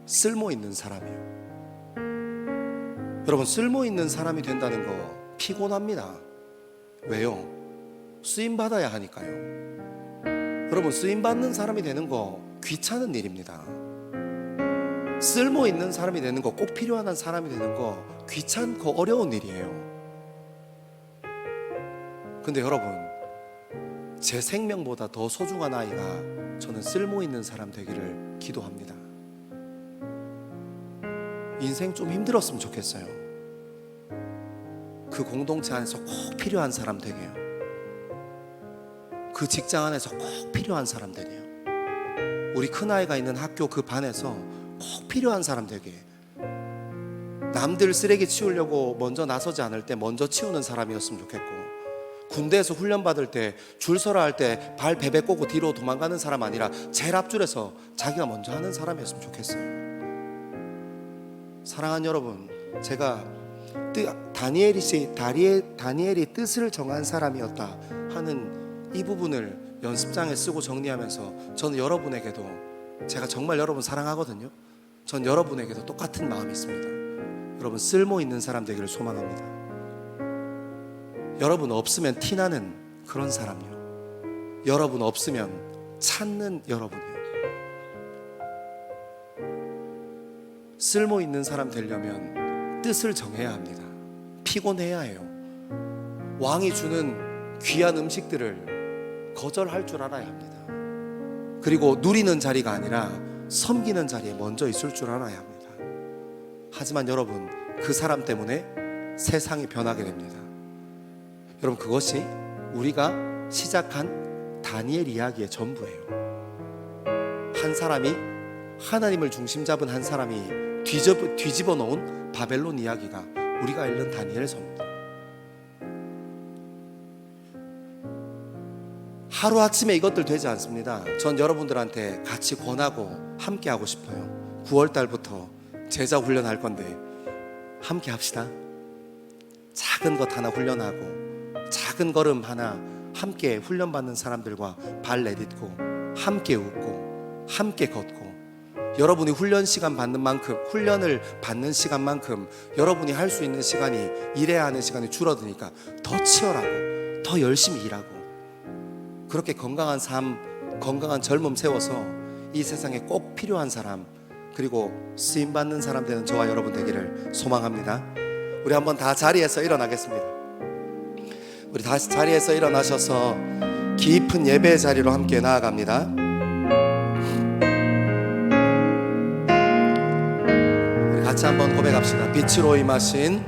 쓸모 있는 사람이요. 여러분, 쓸모 있는 사람이 된다는 거 피곤합니다. 왜요? 쓰임 받아야 하니까요. 여러분, 쓰임 받는 사람이 되는 거 귀찮은 일입니다. 쓸모 있는 사람이 되는 거, 꼭 필요한 사람이 되는 거 귀찮고 어려운 일이에요. 근데 여러분, 제 생명보다 더 소중한 아이가 저는 쓸모 있는 사람 되기를 기도합니다. 인생 좀 힘들었으면 좋겠어요. 그 공동체 안에서 꼭 필요한 사람 되게요. 그 직장 안에서 꼭 필요한 사람 되게요. 우리 큰아이가 있는 학교 그 반에서 꼭 필요한 사람 되게. 남들 쓰레기 치우려고 먼저 나서지 않을 때 먼저 치우는 사람이었으면 좋겠고, 군대에서 훈련 받을 때 줄 서라 할 때 발 베베 꼬고 뒤로 도망가는 사람 아니라 제일 앞줄에서 자기가 먼저 하는 사람이었으면 좋겠어요. 사랑하는 여러분, 제가 다니엘이 뜻을 정한 사람이었다 하는 이 부분을 연습장에 쓰고 정리하면서 저는 여러분에게도, 제가 정말 여러분 사랑하거든요. 전 여러분에게도 똑같은 마음이 있습니다. 여러분, 쓸모 있는 사람 되기를 소망합니다. 여러분 없으면 티나는 그런 사람이요. 여러분 없으면 찾는 여러분이요. 쓸모 있는 사람 되려면 뜻을 정해야 합니다. 피곤해야 해요. 왕이 주는 귀한 음식들을 거절할 줄 알아야 합니다. 그리고 누리는 자리가 아니라 섬기는 자리에 먼저 있을 줄 알아야 합니다. 하지만 여러분, 그 사람 때문에 세상이 변하게 됩니다. 여러분, 그것이 우리가 시작한 다니엘 이야기의 전부예요. 한 사람이, 하나님을 중심 잡은 한 사람이 뒤집어 놓은 바벨론 이야기가 우리가 읽는 다니엘서입니다. 하루아침에 이것들 되지 않습니다. 전 여러분들한테 같이 권하고 함께 하고 싶어요. 9월 달부터 제자 훈련할 건데 함께 합시다. 작은 것 하나 훈련하고 작은 걸음 하나 함께 훈련받는 사람들과 발 내딛고 함께 웃고 함께 걷고, 여러분이 훈련을 받는 시간만큼 여러분이 할 수 있는 시간이, 일해야 하는 시간이 줄어드니까 더 치열하고 더 열심히 일하고, 그렇게 건강한 삶, 건강한 젊음 세워서 이 세상에 꼭 필요한 사람, 그리고 쓰임받는 사람 되는 저와 여러분 되기를 소망합니다. 우리 한번 다 자리에서 일어나겠습니다. 우리 다시 자리에서 일어나셔서 깊은 예배의 자리로 함께 나아갑니다. 우리 같이 한번 고백합시다. 빛으로 임하신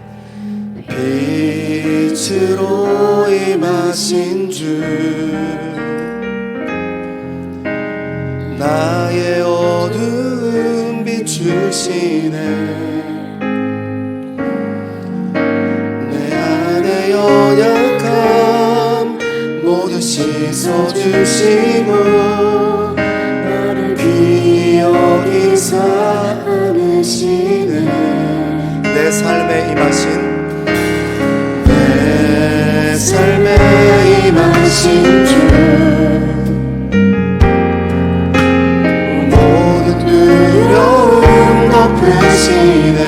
빛으로 임하신 주, 나의 어두운 비추시네. 내 안에 연약함 모두 씻어주시고 나를 기억이사 안으시네. 내 삶에 임하신 삶에 임하신 주, 모든 두려움 덮으시네.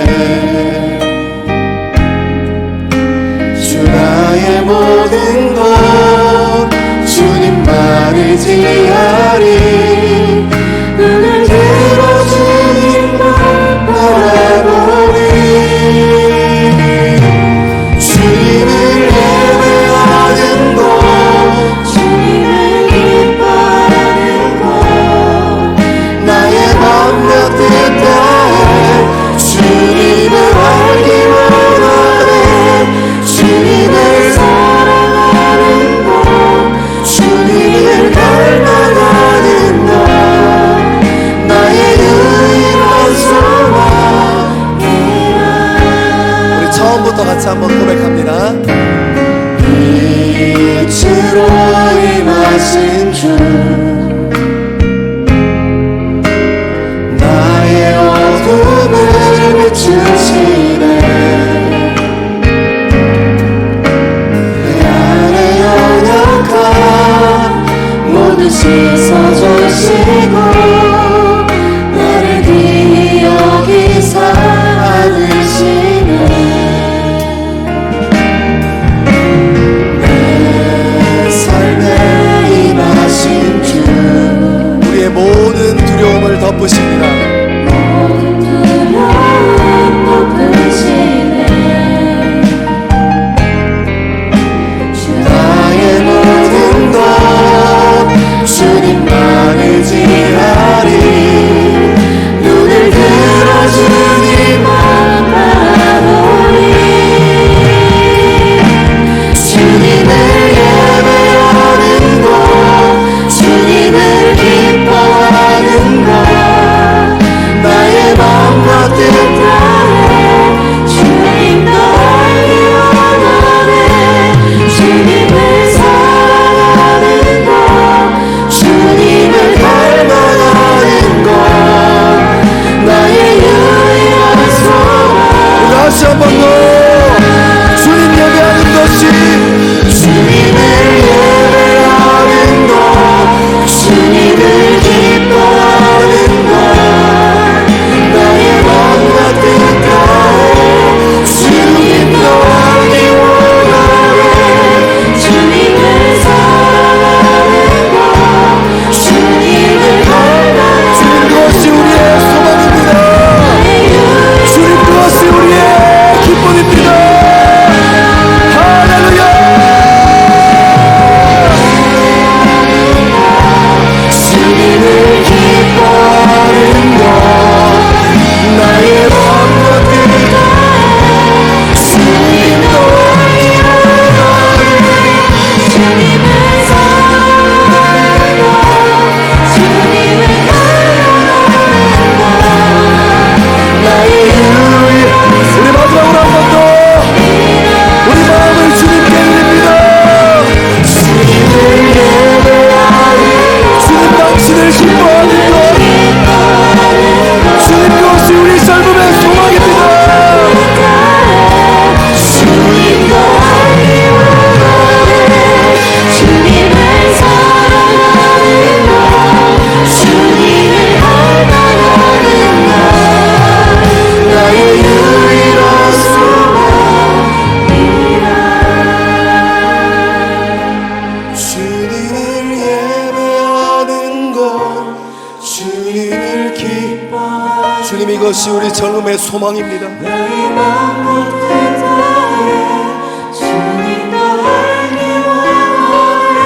주 나의 모든 것 주님만 의지하리. 눈을 들어 주님만 바라보리. 주님을 예배하는 것, 주님을 기뻐하는 것, 나의 맘과 뜻 다해 주님을 알기 원하네. 주님을 사랑하는 것, 주님을 닮아가는 것, 나의 유일한 소망이라. 우리 처음부터 같이 한번 고백합니다. 빛으로 임하신 주, 나의 어둠을 비추시네. 내 안에 연약함 모두 씻어주시고 나를 기억이사 안으시네. 우리의 모든 두려움을 덮으십니다. 모든 두려움 덮으시네. 주 나의 모든 것 주님만 의지하리. 눈을 들어 주님만 바라보리. 주님을 예배하는 것, 주님을 기뻐하는 것, 나의 맘과 뜻 다해 주님도 알기 원하네. 주님을 사랑하는 것, 주님을 닮아가는 것, 나의 유일한 소망. 다시 한번 더 주님 예배하는 것이, 주님을 예배하는 것, 주님을 기뻐하는 것, 나의 맘과 뜻 다해 주님도 알기 원하네. 주님을 사랑하는 것, 주님을 닮아가는 것, 주님 그것이 우리의 소망입니다. 주님 그것이 우리의 기쁨입니다. 할렐루야. 주님을 기뻐하는 것, 나의 맘과 뜻 다해 주님도 알기 원하네. 주님을 사랑하는 것, 주님을 닮아가는 것, 나의 유일한. 우리 마지막으로 한 번 더 우리 마음을 주님께 드립니다. 주님을 예배하는 주님 당신을 기뻐하는 것, 주님 그것이 우리 삶의 소망입니다. 주님도 알기 원하네. 주님을 사랑하는 것, 주님을 닮아가는 것, 나의 유일한 소망이라. 주님을 예배하는 것, 주님을 기뻐하는, 주님 이것이 우리 젊음의 소망입니다. 나의 맘과 뜻 다해 주님도 알기 원하네.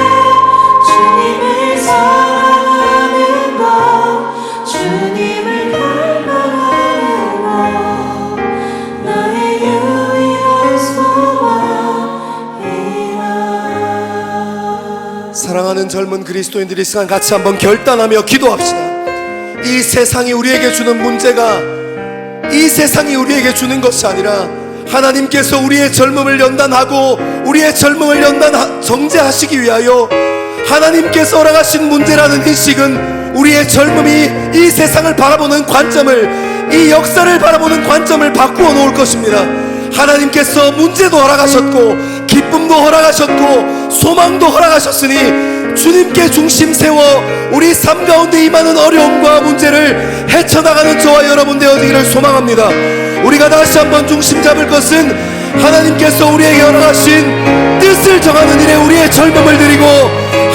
젊은 그리스도인들이 이 시간 같이 한번 결단하며 기도합시다. 이 세상이 우리에게 주는 문제가 이 세상이 우리에게 주는 것이 아니라 하나님께서 우리의 젊음을 연단하고 우리의 젊음을 정죄하시기 위하여 하나님께서 허락하신 문제라는 인식은 우리의 젊음이 이 세상을 바라보는 관점을, 이 역사를 바라보는 관점을 바꾸어 놓을 것입니다. 하나님께서 문제도 허락하셨고 기쁨도 허락하셨고 소망도 허락하셨으니 주님께 중심 세워 우리 삶 가운데 임하는 어려움과 문제를 헤쳐나가는 저와 여러분 되어지기를 소망합니다. 우리가 다시 한번 중심 잡을 것은 하나님께서 우리에게 허락하신 뜻을 정하는 일에 우리의 젊음을 드리고,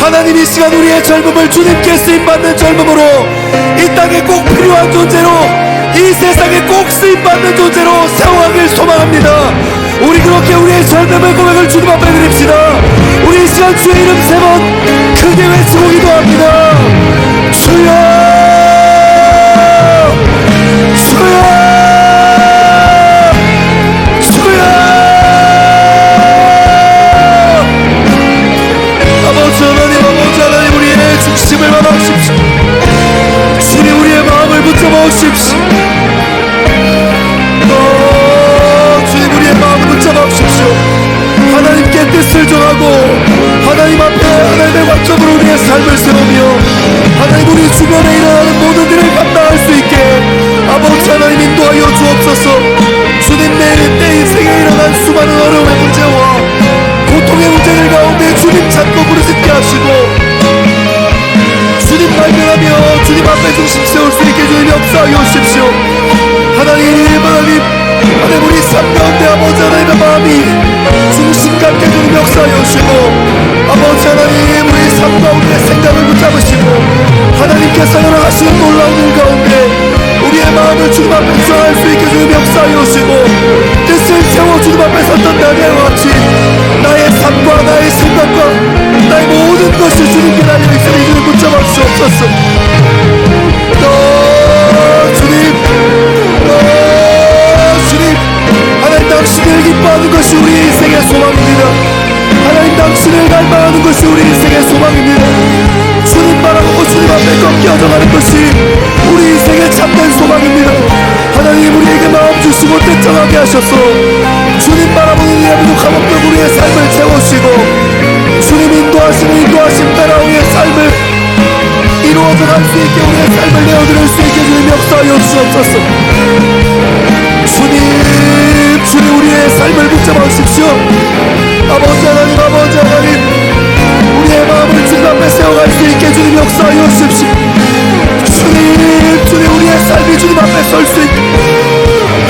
하나님 이 시간 우리의 젊음을 주님께 쓰임받는 젊음으로, 이 땅에 꼭 필요한 존재로, 이 세상에 꼭 쓰임받는 존재로 세워가길 소망합니다. 우리 그렇게 우리의 젊음의 고백을 주님 앞에 드립시다. 우리 이 시간 주의 이름 3번 크게 외치고 기도합니다. 주여, 주여, 아버지 하나님 우리의 중심을 받아주십시오. 주님 우리의 마음을 붙잡아 주십시오. 주님 우리의 마음을 붙잡아 주십시오. 하나님께 뜻을 정하고 하나님 앞에 하나님의 관점으로 우리의 삶을 세우며 하나님 우리 주변에 일어나는 모든 일을 감당할 수 있게 아버지 하나님 인도하여 주옵소서. 주님 내 인생에 일어난 수많은 어려움의 문제와 고통의 문제들 가운데 주님 찾고 부르짖게 하시고 주님 발견하며 주님 앞에 중심 세울 수 있게 주님 역사하여 주십시오. 하나님 우리 삶 가운데 아버지 하나님의 마음이 중심 갖게 주님 역사하여 주시고 아버지 하나님 우리 삶 가운데 생각을 붙잡으시고 하나님께서 허락하시는 놀라운 일 가운데 우리의 마음을 주님 앞에 정할 수 있게 주님 역사하여 주시고 뜻을 세워 주님 앞에 섰던 나비와 같이 나의 삶과 나의 생각과 나의 모든 것이 주님께 달려있으니 주님 붙잡아 주옵소서. 주님 하나님 당신을 기뻐하는 것이 우리 인생의 소망입니다. 하나님 당신을 갈망하는 것이 우리 인생의 소망입니다. 주님 바라보고 주님 앞에 꺾여져가는 것이 우리 인생의 참된 소망입니다. 하나님 우리에게 마음 주시고 뜻 정하게 하셔서 주님 바라보는 이의 부족함 없는 우리의 삶을 채우시고 주님 인도하신 베라우의 삶을 이루어져 갈 수 있게 우리의 삶을 내어드릴 수 있게 주님 역사하여 주옵소서. 주님 우리의 삶을 붙잡아 주십시오. 아버지 하나님 우리의 마음을 주님 앞에 세워갈 수 있게 주님 역사하여 주십시오. 주님 우리의 삶이 주님 앞에 설 수 있게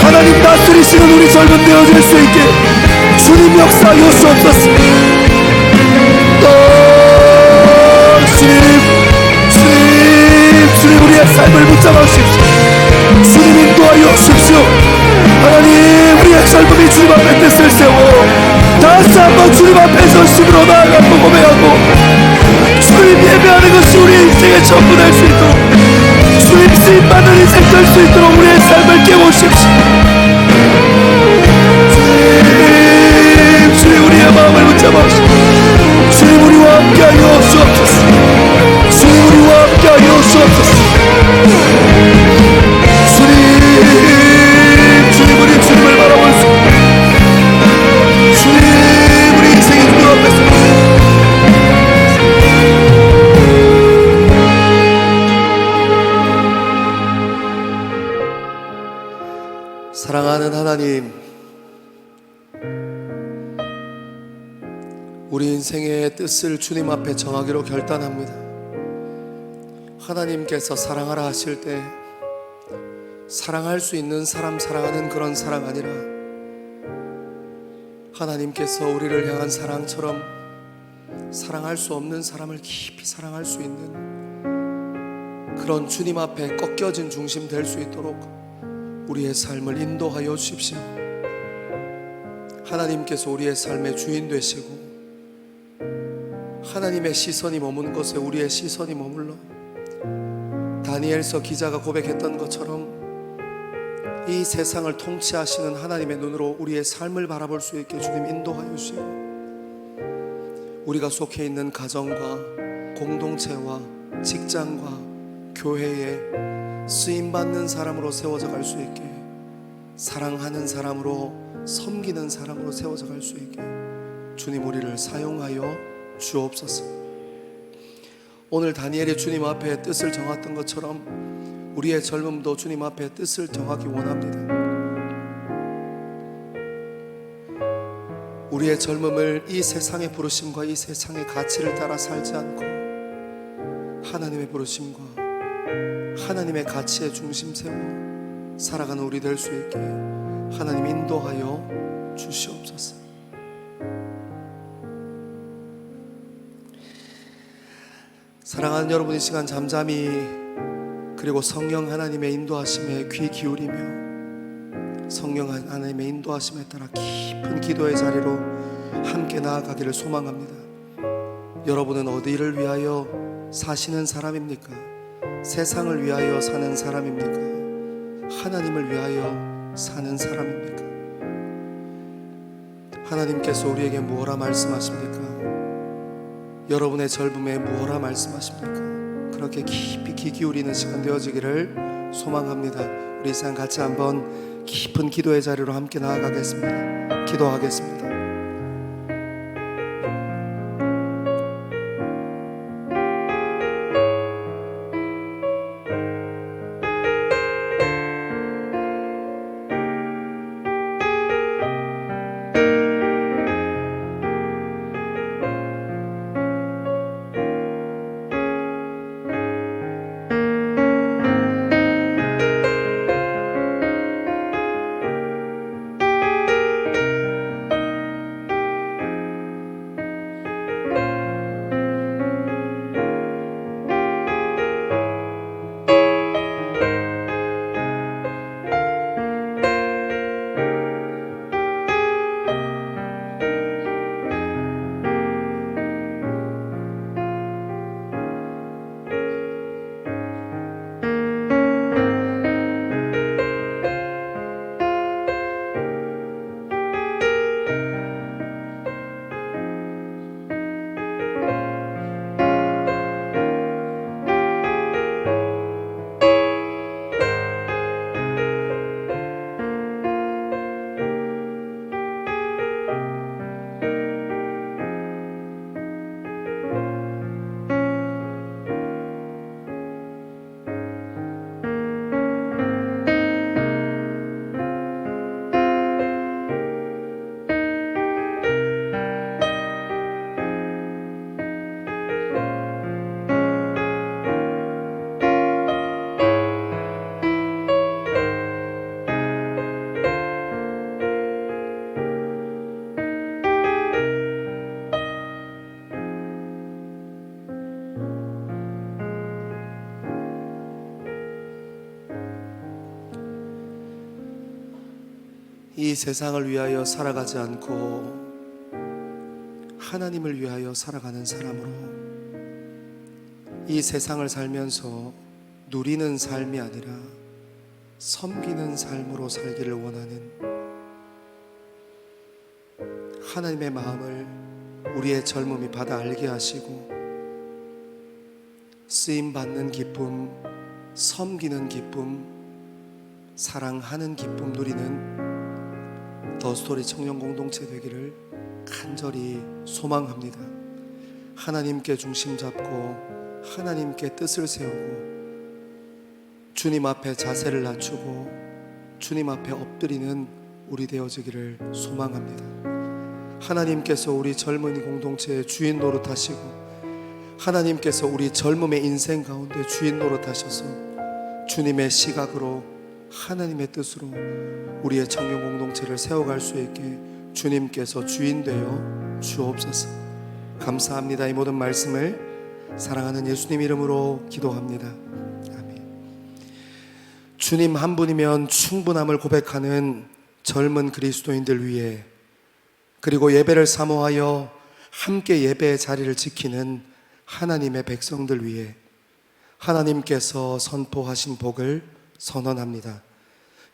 하나님 다스리시는 우리 젊은 되어질 수 있게 주님 역사하여 주옵소서. 주님 우리의 삶을 붙잡아 주십시오. 주님 인도하여 주십시오. 하나님 우리의 젊음이 주님 앞에 뜻을 세워 다시 한번 주님 앞에 전심으로 나아가고 고백하고 주님 예배하는 것이 우리의 인생의 전부 될 수 있도록 주님 쓰임받는 인생 될 수 있도록 우리의 삶을 깨우십시오. 주님 우리의 마음을 붙잡아 주십시오. 주님 우리와 함께하여 주옵소서. 주님 우리와 함께하여 주옵소서. 주님 우리 주님을 바라볼 수 주님 우리 인생의 주님 앞에서 사랑하는 하나님, 우리 인생의 뜻을 주님 앞에 정하기로 결단합니다. 하나님께서 사랑하라 하실 때 사랑할 수 있는 사람 사랑하는 그런 사랑 아니라 하나님께서 우리를 향한 사랑처럼 사랑할 수 없는 사람을 깊이 사랑할 수 있는 그런 주님 앞에 꺾여진 중심 될 수 있도록 우리의 삶을 인도하여 주십시오. 하나님께서 우리의 삶의 주인 되시고 하나님의 시선이 머무는 곳에 우리의 시선이 머물러 다니엘서 기자가 고백했던 것처럼 이 세상을 통치하시는 하나님의 눈으로 우리의 삶을 바라볼 수 있게 주님 인도하여 주시고 우리가 속해 있는 가정과 공동체와 직장과 교회에 쓰임받는 사람으로 세워져 갈 수 있게, 사랑하는 사람으로, 섬기는 사람으로 세워져 갈 수 있게 주님 우리를 사용하여 주옵소서. 오늘 다니엘이 주님 앞에 뜻을 정했던 것처럼 우리의 젊음도 주님 앞에 뜻을 정하기 원합니다. 우리의 젊음을 이 세상의 부르심과 이 세상의 가치를 따라 살지 않고 하나님의 부르심과 하나님의 가치의 중심 세워 살아가는 우리 될 수 있게 하나님 인도하여 주시옵소서. 사랑하는 여러분, 이 시간 잠잠히 그리고 성령 하나님의 인도하심에 귀 기울이며 성령 하나님의 인도하심에 따라 깊은 기도의 자리로 함께 나아가기를 소망합니다. 여러분은 어디를 위하여 사시는 사람입니까? 세상을 위하여 사는 사람입니까? 하나님을 위하여 사는 사람입니까? 하나님께서 우리에게 무엇라 말씀하십니까? 여러분의 젊음에 무엇라 말씀하십니까? 그렇게 깊이 귀 기울이는 시간 되어지기를 소망합니다. 우리 이 시간 같이 한번 깊은 기도의 자리로 함께 나아가겠습니다. 기도하겠습니다. 이 세상을 위하여 살아가지 않고 하나님을 위하여 살아가는 사람으로, 이 세상을 살면서 누리는 삶이 아니라 섬기는 삶으로 살기를 원하는 하나님의 마음을 우리의 젊음이 받아 알게 하시고, 쓰임받는 기쁨, 섬기는 기쁨, 사랑하는 기쁨 누리는 더스토리 청년 공동체 되기를 간절히 소망합니다. 하나님께 중심 잡고 하나님께 뜻을 세우고 주님 앞에 자세를 낮추고 주님 앞에 엎드리는 우리 되어지기를 소망합니다. 하나님께서 우리 젊은이 공동체의 주인 노릇하시고 하나님께서 우리 젊음의 인생 가운데 주인 노릇하셔서 주님의 시각으로 하나님의 뜻으로 우리의 청년 공동체를 세워갈 수 있게 주님께서 주인 되어 주옵소서. 감사합니다. 이 모든 말씀을 사랑하는 예수님 이름으로 기도합니다. 아멘. 주님 한 분이면 충분함을 고백하는 젊은 그리스도인들 위해, 그리고 예배를 사모하여 함께 예배의 자리를 지키는 하나님의 백성들 위해 하나님께서 선포하신 복을 선언합니다.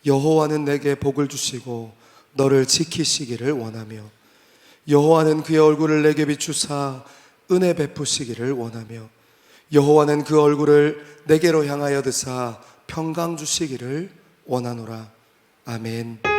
여호와는 내게 복을 주시고 너를 지키시기를 원하며, 여호와는 그의 얼굴을 내게 비추사 은혜 베푸시기를 원하며, 여호와는 그 얼굴을 내게로 향하여 드사 평강 주시기를 원하노라. 아멘.